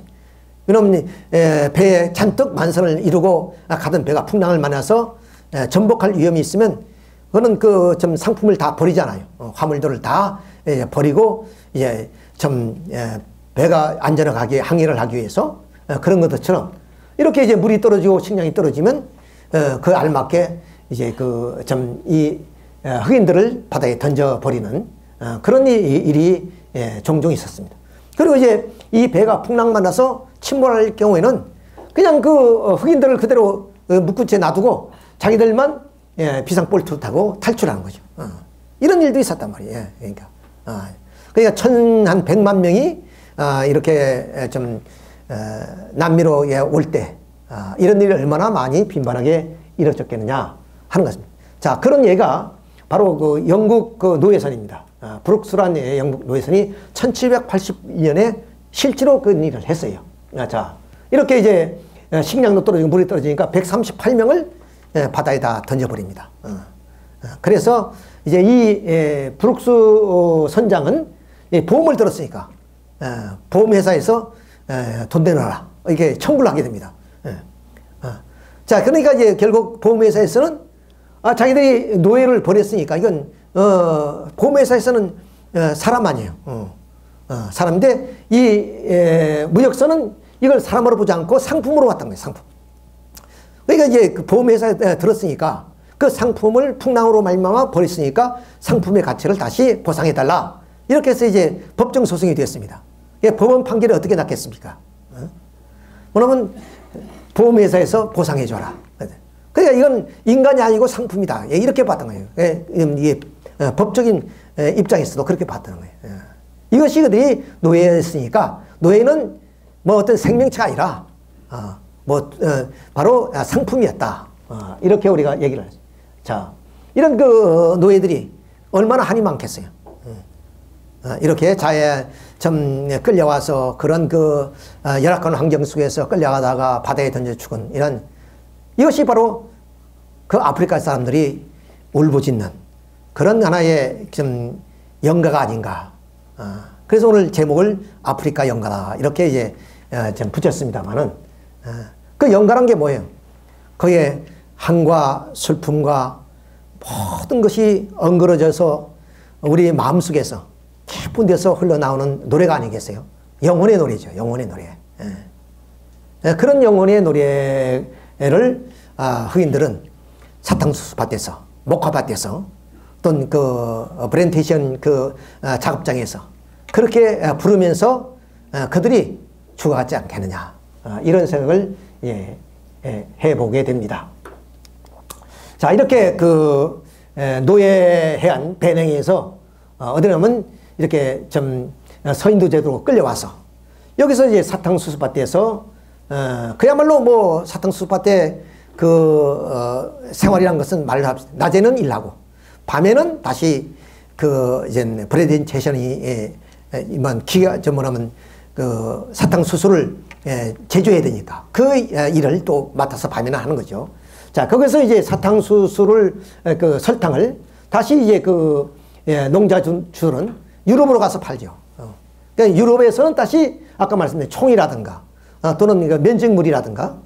그러면 배에 잔뜩 만선을 이루고 가던 배가 풍랑을 만나서 전복할 위험이 있으면 그거는 그 좀 상품을 다 버리잖아요. 화물들을 다 버리고 이제 좀 배가 안전하게 항해를 하기 위해서 그런 것들처럼 이렇게 이제 물이 떨어지고 식량이 떨어지면 그 알맞게 이제 그 좀 이 흑인들을 바다에 던져버리는 그런 일이 종종 있었습니다. 그리고 이제 이 배가 풍랑만 나서 침몰할 경우에는 그냥 그 흑인들을 그대로 묶은 채 놔두고 자기들만 비상볼트 타고 탈출하는 거죠. 이런 일도 있었단 말이에요. 그러니까 한 100만 명이 이렇게 좀 남미로 올 때 이런 일이 얼마나 많이 빈번하게 이루어졌겠느냐 하는 것입니다. 자, 그런 예가 바로 그 영국 그 노예선입니다. 브룩스라는 영국 노예선이 1782년에 실제로 그 일을 했어요. 자, 이렇게 이제 식량도 떨어지고 물이 떨어지니까 138명을 바다에다 던져버립니다. 그래서 이제 이 브룩스 선장은 보험을 들었으니까 보험회사에서 돈 내놔라 이렇게 청구를 하게 됩니다. 자, 그러니까 이제 결국 보험회사에서는 자기들이 노예를 버렸으니까 이건 보험회사에서는 사람 아니에요. 사람인데 이 무역선은 이걸 사람으로 보지 않고 상품으로 왔던 거예요. 상품. 그러니까 이제 그 보험회사에 들었으니까 그 상품을 풍랑으로 말미암아 버렸으니까 상품의 가치를 다시 보상해달라. 이렇게 해서 이제 법정 소송이 되었습니다. 법원 판결이 어떻게 났겠습니까? 뭐냐면 보험회사에서 보상해줘라. 그러니까 이건 인간이 아니고 상품이다. 이렇게 봤던 거예요. 이게 법적인 입장에서도 그렇게 봤던 거예요. 이것이 그들이 노예였으니까 노예는 뭐 어떤 생명체가 아니라 바로 상품이었다. 이렇게 우리가 얘기를 하죠. 자, 이런 그 노예들이 얼마나 한이 많겠어요. 이렇게 좀 끌려와서 그런 그 열악한 환경 속에서 끌려가다가 바다에 던져 죽은 이런 이것이 바로 그 아프리카 사람들이 울부짖는 그런 하나의 좀 연가가 아닌가. 그래서 오늘 제목을 아프리카 연가다 이렇게 이제 좀 붙였습니다만은 그 연가란 게 뭐예요? 거기에 한과 슬픔과 모든 것이 엉그러져서 우리 마음속에서 깊은 데서 흘러나오는 노래가 아니겠어요? 영혼의 노래죠. 영혼의 노래. 그런 영혼의 노래를 흑인들은 사탕수수 밭에서 목화밭에서 또는 그 플랜테이션 그 작업장에서 그렇게 부르면서 그들이 죽어가지 않겠느냐 이런 생각을 해보게 됩니다. 자, 이렇게 그 노예해안 배낭에서 어디 가면 이렇게 좀 서인도 제도로 끌려와서 여기서 이제 사탕수수 밭에서 그야말로 뭐 사탕수수 밭에 그 생활이란 것은 말을 합시다. 낮에는 일하고 밤에는 다시 그 이제 프레젠테이션이 이만 기가 좀 뭐냐면 그 사탕수수를 제조해야 되니까 그 일을 또 맡아서 밤에는 하는 거죠. 자, 거기서 이제 사탕수수를 그 설탕을 다시 이제 그 농자들은 유럽으로 가서 팔죠. 그러니까 유럽에서는 다시 아까 말씀드린 총이라든가 또는 면직물이라든가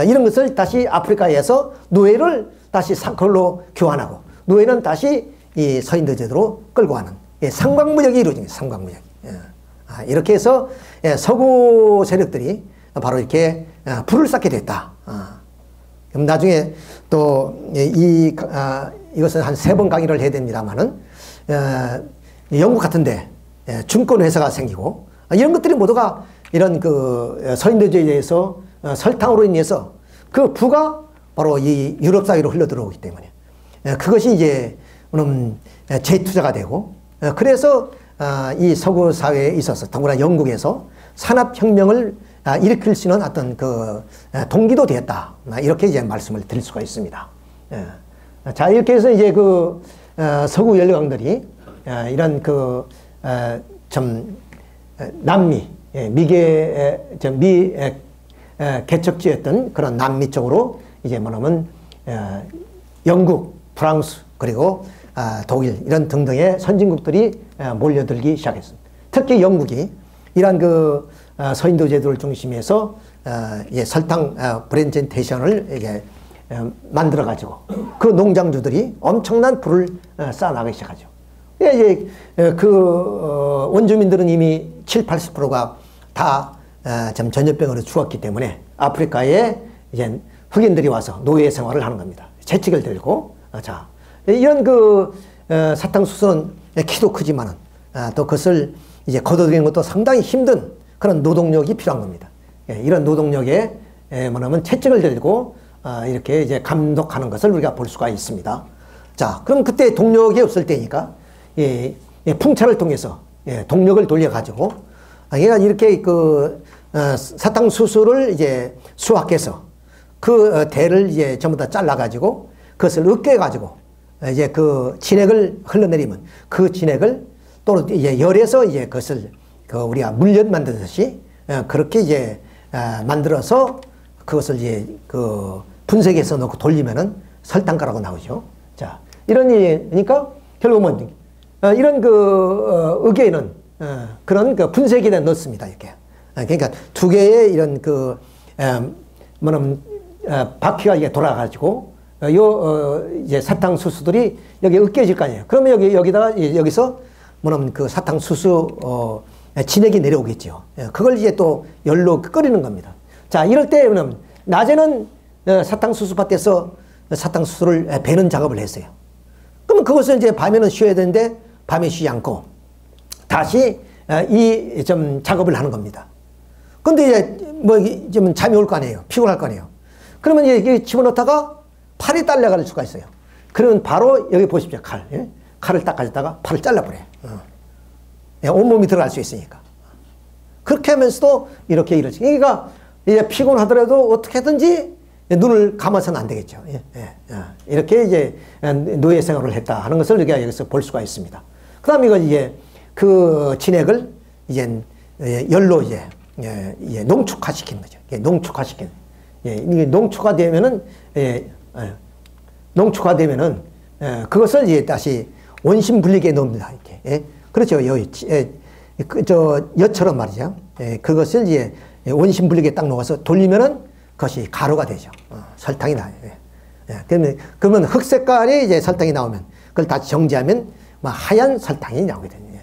이런 것을 다시 아프리카에서 노예를 다시 그걸로 교환하고 노예는 다시 이 서인도 제도로 끌고 가는 상광무역이 이루어집니다. 상광무역. 이렇게 해서 서구 세력들이 바로 이렇게 불을 쌓게 됐다. 그럼 나중에 또 이것은 한 3번 강의를 해야 됩니다만은 영국 같은데 증권회사가 생기고 이런 것들이 모두가 이런 그 서인도주의에 대해서 설탕으로 인해서 그 부가 바로 이 유럽 사회로 흘러 들어오기 때문에 그것이 이제 재투자가 되고 그래서 이 서구 사회에 있어서 더구나 영국에서 산업혁명을 일으킬 수 있는 어떤 그 동기도 되었다. 이렇게 이제 말씀을 드릴 수가 있습니다. 자, 이렇게 해서 이제 그 서구 연료강들이 이런 그 좀 남미 개척지였던 그런 남미 쪽으로 이제 뭐냐면 영국, 프랑스 그리고 독일 이런 등등의 선진국들이 몰려들기 시작했습니다. 특히 영국이 이러한 그 서인도 제도를 중심해서 설탕 프레젠테이션을 이게 만들어 가지고 그 농장주들이 엄청난 부를 쌓아나가기 시작하죠. 이제 원주민들은 이미 7, 80%가 다 전염병으로 죽었기 때문에 아프리카에 이제 흑인들이 와서 노예 생활을 하는 겁니다. 채찍을 들고. 자, 이런 사탕수수는 키도 크지만은 또 그것을 이제 걷어들이는 것도 상당히 힘든 그런 노동력이 필요한 겁니다. 이런 노동력에 뭐냐면 채찍을 들고 이렇게 이제 감독하는 것을 우리가 볼 수가 있습니다. 자, 그럼 그때 동력이 없을 때니까 풍차를 통해서 동력을 돌려가지고 얘가 이렇게 사탕수수를 이제 수확해서 그 대를 이제 전부 다 잘라가지고 그것을 으깨가지고 이제 그 진액을 흘러내리면 그 진액을 또 이제 열에서 이제 그것을 우리가 물엿 만드듯이 그렇게 이제 만들어서 그것을 이제 분쇄기에서 넣고 돌리면은 설탕가루가 나오죠. 자, 이런 일이니까 결국은 이런 의계는 그런 분쇄기에다 넣습니다. 이렇게. 그러니까 두 개의 이런 바퀴가 이게 돌아가지고 이제 사탕수수들이 여기 으깨질 거 아니에요. 그러면 여기서 사탕수수 진액이 내려오겠죠. 그걸 이제 또 열로 끓이는 겁니다. 자, 이럴 때 낮에는 사탕수수 밭에서 사탕수수를 베는 작업을 했어요. 그러면 그것을 이제 밤에는 쉬어야 되는데 밤에 쉬지 않고 다시 좀 작업을 하는 겁니다. 근데 이제 좀 잠이 올 거 아니에요. 피곤할 거 아니에요. 그러면 이제 집어넣다가 팔이 딸려갈 수가 있어요. 그러면 바로 여기 보십시오. 칼을 딱 가져다가 팔을 잘라버려요. 온몸이 들어갈 수 있으니까. 그렇게 하면서도 이렇게 이러지. 그러니까 이제 피곤하더라도 어떻게든지 눈을 감아서는 안 되겠죠. 이렇게 이제 노예 생활을 했다 하는 것을 우리가 여기서 볼 수가 있습니다. 그 다음에 이거 이제 그 진액을 이제 열로 이제 농축화시키는 거죠. 농축화시키는. 이게 농축화되면은 그것을 이제 다시 원심분리기에 넣습니다. 이렇게. 그렇죠. 엿처럼 말이죠. 그것을 이제 원심분리기에 딱 넣어서 돌리면은 그것이 가루가 되죠. 설탕이 나요. 그러면 흑 색깔의 이제 설탕이 나오면 그걸 다시 정지하면 하얀 설탕이 나오게 됩니다.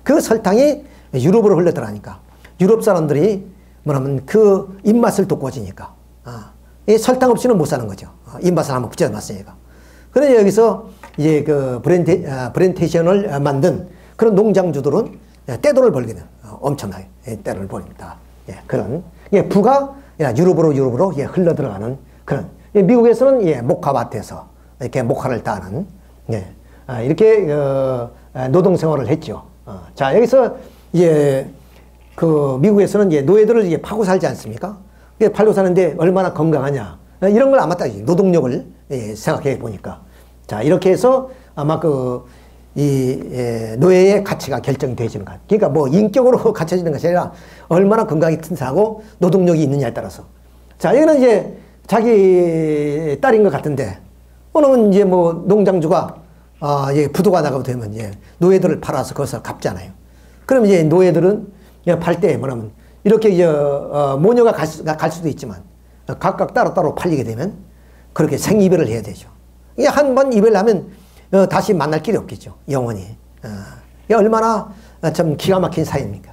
그 설탕이 유럽으로 흘러 들어가니까 유럽 사람들이 뭐냐면 그 입맛을 돋궈지니까 이 설탕 없이는 못 사는 거죠. 입맛을 한번 붙여놨으니까. 그래서 여기서 이제 브렌테이션을 만든 그런 농장주들은 떼돈을 벌게 돼요. 엄청나게 떼돈을 벌입니다. 그런 부가 유럽으로 흘러 들어가는 그런. 미국에서는 목화밭에서 이렇게 목화를 따는 이렇게 노동 생활을 했죠. 자, 여기서 이제 미국에서는 이제 노예들을 이제 파고 살지 않습니까? 팔고 사는데 얼마나 건강하냐. 이런 걸 아마 딱 노동력을 생각해 보니까. 자, 이렇게 해서 아마 노예의 가치가 결정되어지는 것. 그러니까 뭐 인격으로 갖춰지는 것이 아니라 얼마나 건강이 튼튼하고 노동력이 있느냐에 따라서. 자, 여기는 이제 자기 딸인 것 같은데, 오늘은 이제 뭐 농장주가, 부도가 나가고 되면 이제 노예들을 팔아서 그것을 갚잖아요. 그럼 이제 노예들은 팔 때 뭐냐면 이렇게 이제 모녀가 갈 수도 있지만 각각 따로따로 팔리게 되면 그렇게 생이별을 해야 되죠. 이게 한 번 이별을 하면 다시 만날 길이 없겠죠. 영원히. 이게 얼마나 참 기가 막힌 사이입니까?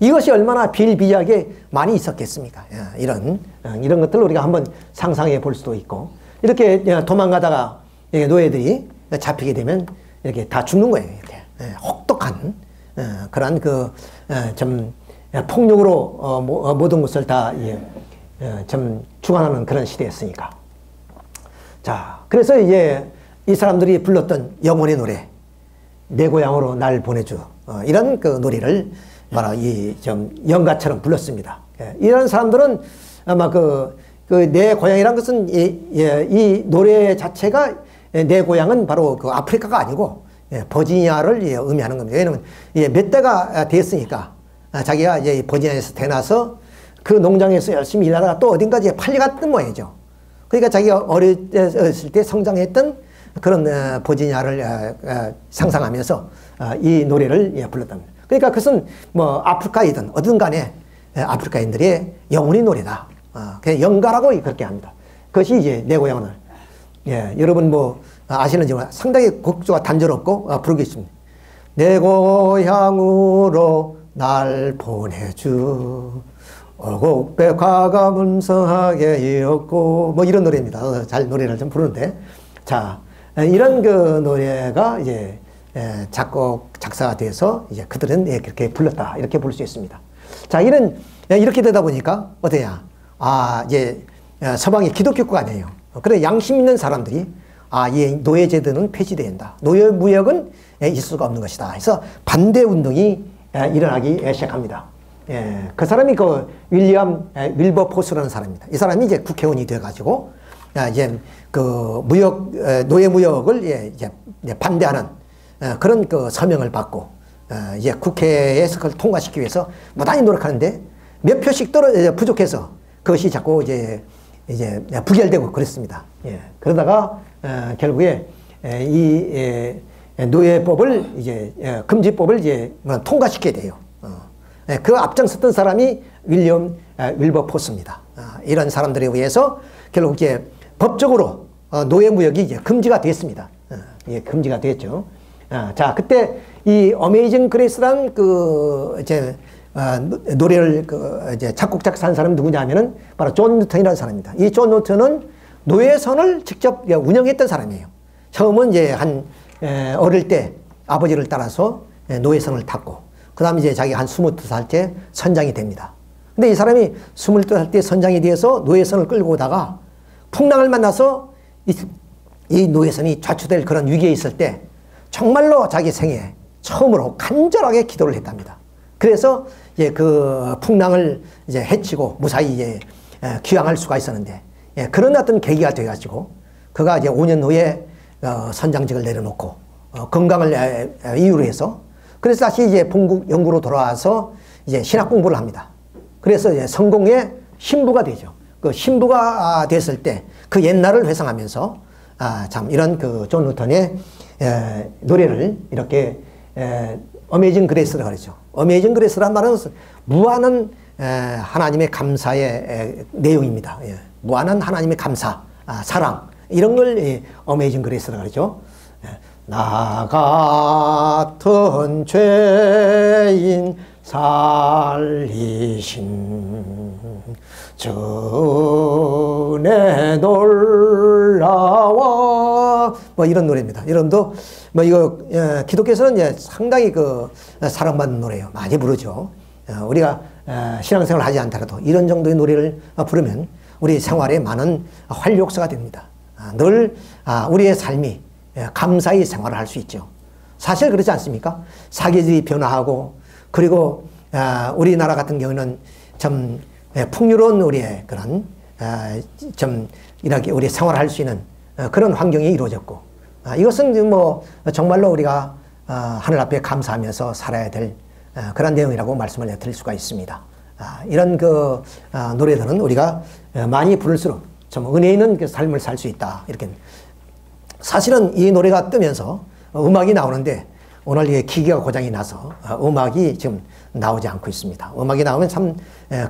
이것이 얼마나 비일비재하게 많이 있었겠습니까? 이런 것들을 우리가 한번 상상해 볼 수도 있고, 이렇게 도망가다가 노예들이 잡히게 되면 이렇게 다 죽는 거예요. 이렇게 혹독한 그런 좀 폭력으로 모든 것을 다 좀 주관하는 그런 시대였으니까. 자, 그래서 이제 이 사람들이 불렀던 영혼의 노래, 내 고향으로 날 보내줘, 이런 그 노래를 바로 좀 연가처럼 불렀습니다. 이런 사람들은 아마 내 고향이란 것은 이 노래 자체가 내 고향은 바로 아프리카가 아니고 버지니아를 의미하는 겁니다. 왜냐하면 몇 대가 됐으니까 자기가 이제 버지니아에서 태어나서 그 농장에서 열심히 일하다가 또 어딘가 이제 팔려갔던 모양이죠. 그러니까 자기가 어렸을 때 성장했던 그런 버지니아를 상상하면서 이 노래를 불렀답니다. 그러니까 그것은 뭐 아프리카이든 어든 간에 아프리카인들의 영혼의 노래다. 그냥 연가라고 그렇게 합니다. 그것이 이제 내 고향을. 여러분 뭐 아시는지 상당히 곡조가 단조롭고 부르겠습니다. 내 고향으로 날 보내주 어곡배 과감음성하게 이었고 뭐 이런 노래입니다. 잘 노래를 좀 부르는데 자 이런 그 노래가 이제 작곡 작사가 돼서 이제 그들은 그렇게 불렀다 이렇게 볼 수 있습니다. 자 이렇게 되다 보니까 어떠냐 이제 서방이 기독교가 아니에요. 그래 양심 있는 사람들이 이 노예제도는 폐지된다. 노예무역은 있을 수가 없는 것이다. 그래서 반대 운동이 일어나기 시작합니다. 그 사람이 그 윌리엄 윌버포스라는 사람입니다. 이 사람이 이제 국회의원이 돼가지고 이제 그 노예무역을 이제 반대하는 그런 그 서명을 받고 이제 국회에서 그걸 통과시키기 위해서 무단히 노력하는데 몇 표씩 부족해서 그것이 자꾸 이제 부결되고 그랬습니다. 그러다가 결국에 이 노예법을 이제 금지법을 이제 통과시켜야 돼요. 그 앞장섰던 사람이 윌리엄 윌버포스입니다. 이런 사람들에 의해서 결국 이제 법적으로 노예무역이 이제 금지가 됐습니다. 금지가 됐죠. 자, 그때 이 어메이징 그레이스란 그 이제 노래를 이제 작곡 작사한 사람이 누구냐면은 바로 존 뉴턴이라는 사람입니다. 이 존 뉴턴은 노예선을 직접 운영했던 사람이에요. 처음은 이제 어릴 때 아버지를 따라서 노예선을 탔고 그 다음에 이제 자기가 한 22살 때 선장이 됩니다. 근데 이 사람이 22살 때 선장이 되어서 노예선을 끌고 오다가 풍랑을 만나서 이 노예선이 좌초될 그런 위기에 있을 때 정말로 자기 생애 처음으로 간절하게 기도를 했답니다. 그래서 이제 그 풍랑을 이제 헤치고 무사히 이제 귀향할 수가 있었는데 그런 어떤 계기가 돼가지고 그가 이제 5년 후에 선장직을 내려놓고 건강을 이유로 해서 그래서 다시 이제 본국 영구로 돌아와서 이제 신학 공부를 합니다. 그래서 이제 성공의 신부가 되죠. 그 신부가 됐을 때 그 옛날을 회상하면서 참 이런 그 존 뉴턴의 노래를 이렇게 어메이징 그레이스라고 그러죠. 어메이징 그레이스란 말은 무한한 하나님의 감사의 내용입니다. 무한한 하나님의 감사, 사랑 이런 걸 어메이징 그레이스라고 그러죠. 나 같은 죄인 살리신 전에 놀라와 뭐 이런 노래입니다. 이런도 뭐 이거 기독교에서는 이제 상당히 그 사랑받는 노래예요. 많이 부르죠. 우리가 신앙생활을 하지 않더라도 이런 정도의 노래를 부르면 우리 생활에 많은 활력소가 됩니다. 늘 우리의 삶이 감사히 생활을 할 수 있죠. 사실 그렇지 않습니까? 사계절이 변화하고 그리고 우리나라 같은 경우는 참 풍요로운 우리의 그런 좀 이렇게 우리 생활할 수 있는 그런 환경이 이루어졌고 이것은 뭐 정말로 우리가 하늘 앞에 감사하면서 살아야 될 그런 내용이라고 말씀을 드릴 수가 있습니다. 이런 그 노래들은 우리가 많이 부를수록 좀 은혜 있는 그 삶을 살 수 있다. 이렇게 사실은 이 노래가 뜨면서 음악이 나오는데 오늘 이 기계가 고장이 나서 음악이 지금 나오지 않고 있습니다. 음악이 나오면 참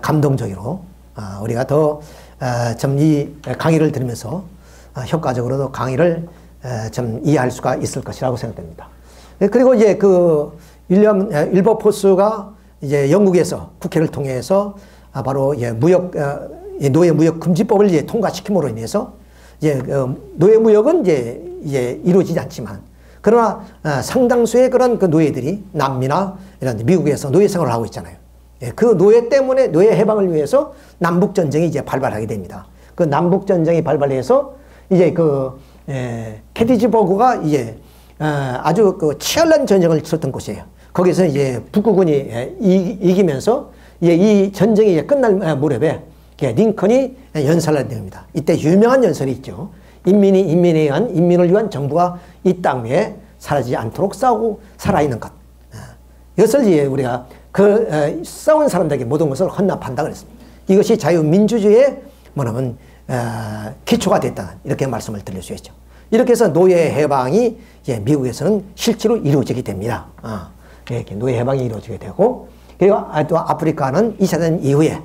감동적으로 우리가 더 좀 이 강의를 들으면서 효과적으로도 강의를 좀 이해할 수가 있을 것이라고 생각됩니다. 그리고 이제 그 윌리엄 윌버포스가 이제 영국에서 국회를 통해서 바로 노예 무역 금지법을 이제 통과시킴으로 인해서 이제 노예 무역은 이제 이루어지지 않지만 그러나 상당수의 그런 그 노예들이 남미나 이런 미국에서 노예 생활을 하고 있잖아요. 그 노예 때문에 노예 해방을 위해서 남북 전쟁이 이제 발발하게 됩니다. 그 남북 전쟁이 발발해서 이제 그 게티즈버그가 이제 아주 그 치열한 전쟁을 치렀던 곳이에요. 거기서 이제 북구군이 이기면서 이제 이 전쟁이 이제 끝날 무렵에 링컨이 연설을 합니다. 이때 유명한 연설이 있죠. 인민을 위한 정부가 이 땅 위에 사라지지 않도록 싸우고 살아있는 것. 이것을 이제 우리가 싸운 사람들에게 모든 것을 헌납한다 그랬습니다. 이것이 자유민주주의의 뭐냐면 기초가 됐다 이렇게 말씀을 드릴 수 있죠. 이렇게 해서 노예 해방이 이제 미국에서는 실제로 이루어지게 됩니다. 이렇게 노예 해방이 이루어지게 되고 그리고 또 아프리카는 2차 대전 이후에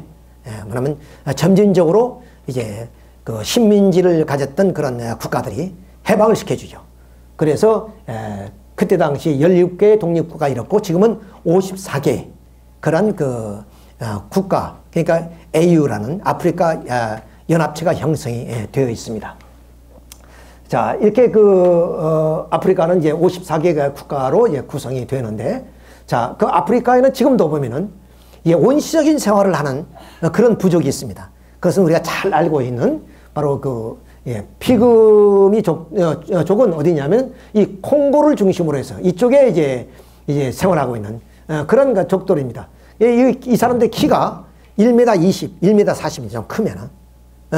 뭐냐면 점진적으로 이제 그 식민지를 가졌던 그런 국가들이 해방을 시켜주죠. 그래서 그때 당시 17개의 독립국가 이렇고 지금은 54개 그런 국가, 그러니까 AU라는 아프리카 연합체가 형성이 되어 있습니다. 자, 이렇게 아프리카는 이제 54개 국가로 이제 구성이 되는데, 자, 그 아프리카에는 지금도 보면은 원시적인 생활을 하는 그런 부족이 있습니다. 그것은 우리가 잘 알고 있는 바로 피그미 족은 어디냐면 이 콩고를 중심으로 해서 이쪽에 이제 생활하고 있는 그런 족들입니다. 이 사람들 키가 1m 20, 1m 40이 좀 크면은,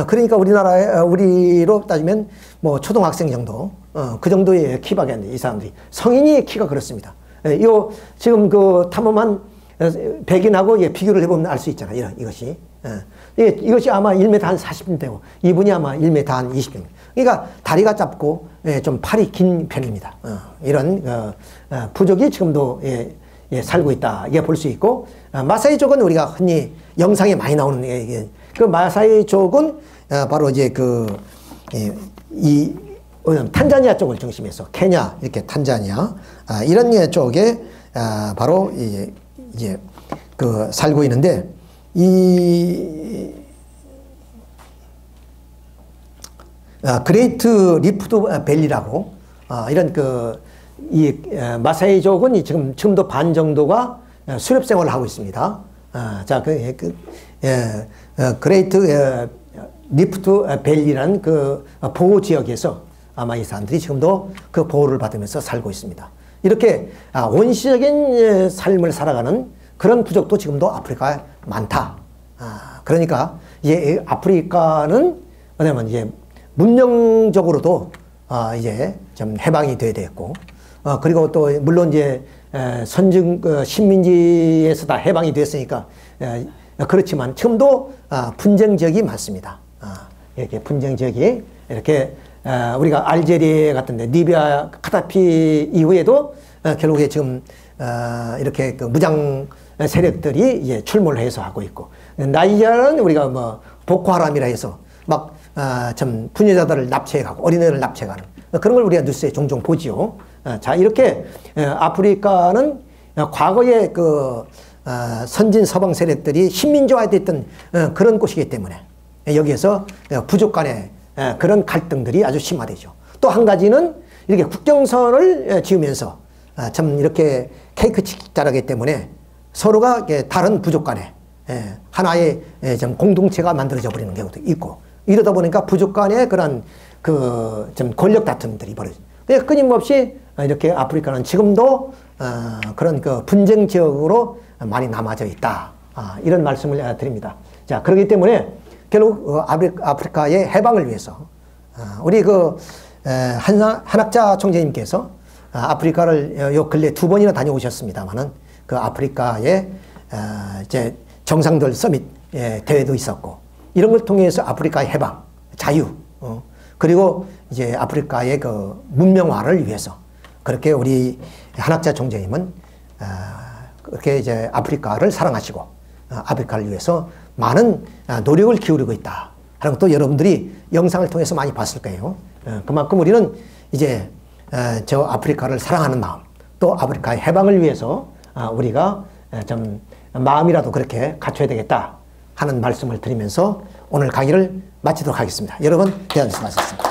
그러니까 우리로 따지면 뭐 초등학생 정도, 그 정도의 키밖에 안 돼요. 이 사람들이. 성인이 키가 그렇습니다. 지금 탐험한 백인하고 비교를 해보면 알 수 있잖아요. 이것이. 이것이 아마 1m 한 40쯤 되고, 이분이 아마 1m 한 20 정도. 그러니까 다리가 짧고, 좀 팔이 긴 편입니다. 이런, 부족이 지금도, 살고 있다. 이게 볼 수 있고, 마사이족은 우리가 흔히 영상에 많이 나오는, 그 마사이족은, 바로 이제 탄자니아 쪽을 중심해서, 케냐, 이렇게 탄자니아, 이런 쪽에, 바로 이제 살고 있는데, 그레이트 리프트 밸리라고, 이런 마사이족은 지금도 반 정도가 수렵 생활을 하고 있습니다. 자, 그레이트 리프트 밸리라는 보호 지역에서 아마 이 사람들이 지금도 그 보호를 받으면서 살고 있습니다. 이렇게 원시적인 삶을 살아가는 그런 부족도 지금도 아프리카에 많다. 그러니까 이제 아프리카는 뭐냐면 이제 문명적으로도 이제 좀 해방이 돼야 되겠고, 그리고 또 물론 이제 선진 식민지에서 다 해방이 됐으니까 그렇지만 지금도 분쟁 지역이 많습니다. 이렇게 분쟁 지역이 이렇게 우리가 알제리아 같은데 리비아 카다피 이후에도 결국에 지금 이렇게 무장 세력들이 이제 출몰을 해서 하고 있고, 나이지리아는 우리가 뭐 보코하람이라 해서 막 참 부녀자들을 납치해가고 어린애를 납치해가는 그런 걸 우리가 뉴스에 종종 보지요. 자, 이렇게 아프리카는 과거에 선진 서방 세력들이 식민지화됐던 그런 곳이기 때문에 여기에서 부족 간의 그런 갈등들이 아주 심화되죠. 또 한 가지는 이렇게 국경선을 지으면서 참 이렇게 케이크 자라기 때문에 서로가 다른 부족 간에 하나의 좀 공동체가 만들어져 버리는 경우도 있고, 이러다 보니까 부족 간의 그런 좀 권력 다툼들이 벌어져요. 끊임없이 이렇게 아프리카는 지금도 그런 분쟁 지역으로 많이 남아져 있다. 이런 말씀을 드립니다. 자, 그렇기 때문에 결국 아프리카의 해방을 위해서 우리 한학자 총재님께서 아프리카를 요 근래 2번이나 다녀오셨습니다만은 그 아프리카의 이제 정상들 서밋 대회도 있었고, 이런 걸 통해서 아프리카의 해방, 자유, 그리고 이제 아프리카의 문명화를 위해서 그렇게 우리 한학자 총재님은 그렇게 이제 아프리카를 사랑하시고 아프리카를 위해서 많은 노력을 기울이고 있다 하는 것도 여러분들이 영상을 통해서 많이 봤을 거예요. 그만큼 우리는 이제 저 아프리카를 사랑하는 마음, 또 아프리카의 해방을 위해서 우리가 좀 마음이라도 그렇게 갖춰야 되겠다 하는 말씀을 드리면서 오늘 강의를 마치도록 하겠습니다. 여러분, 대단히 수고하셨습니다.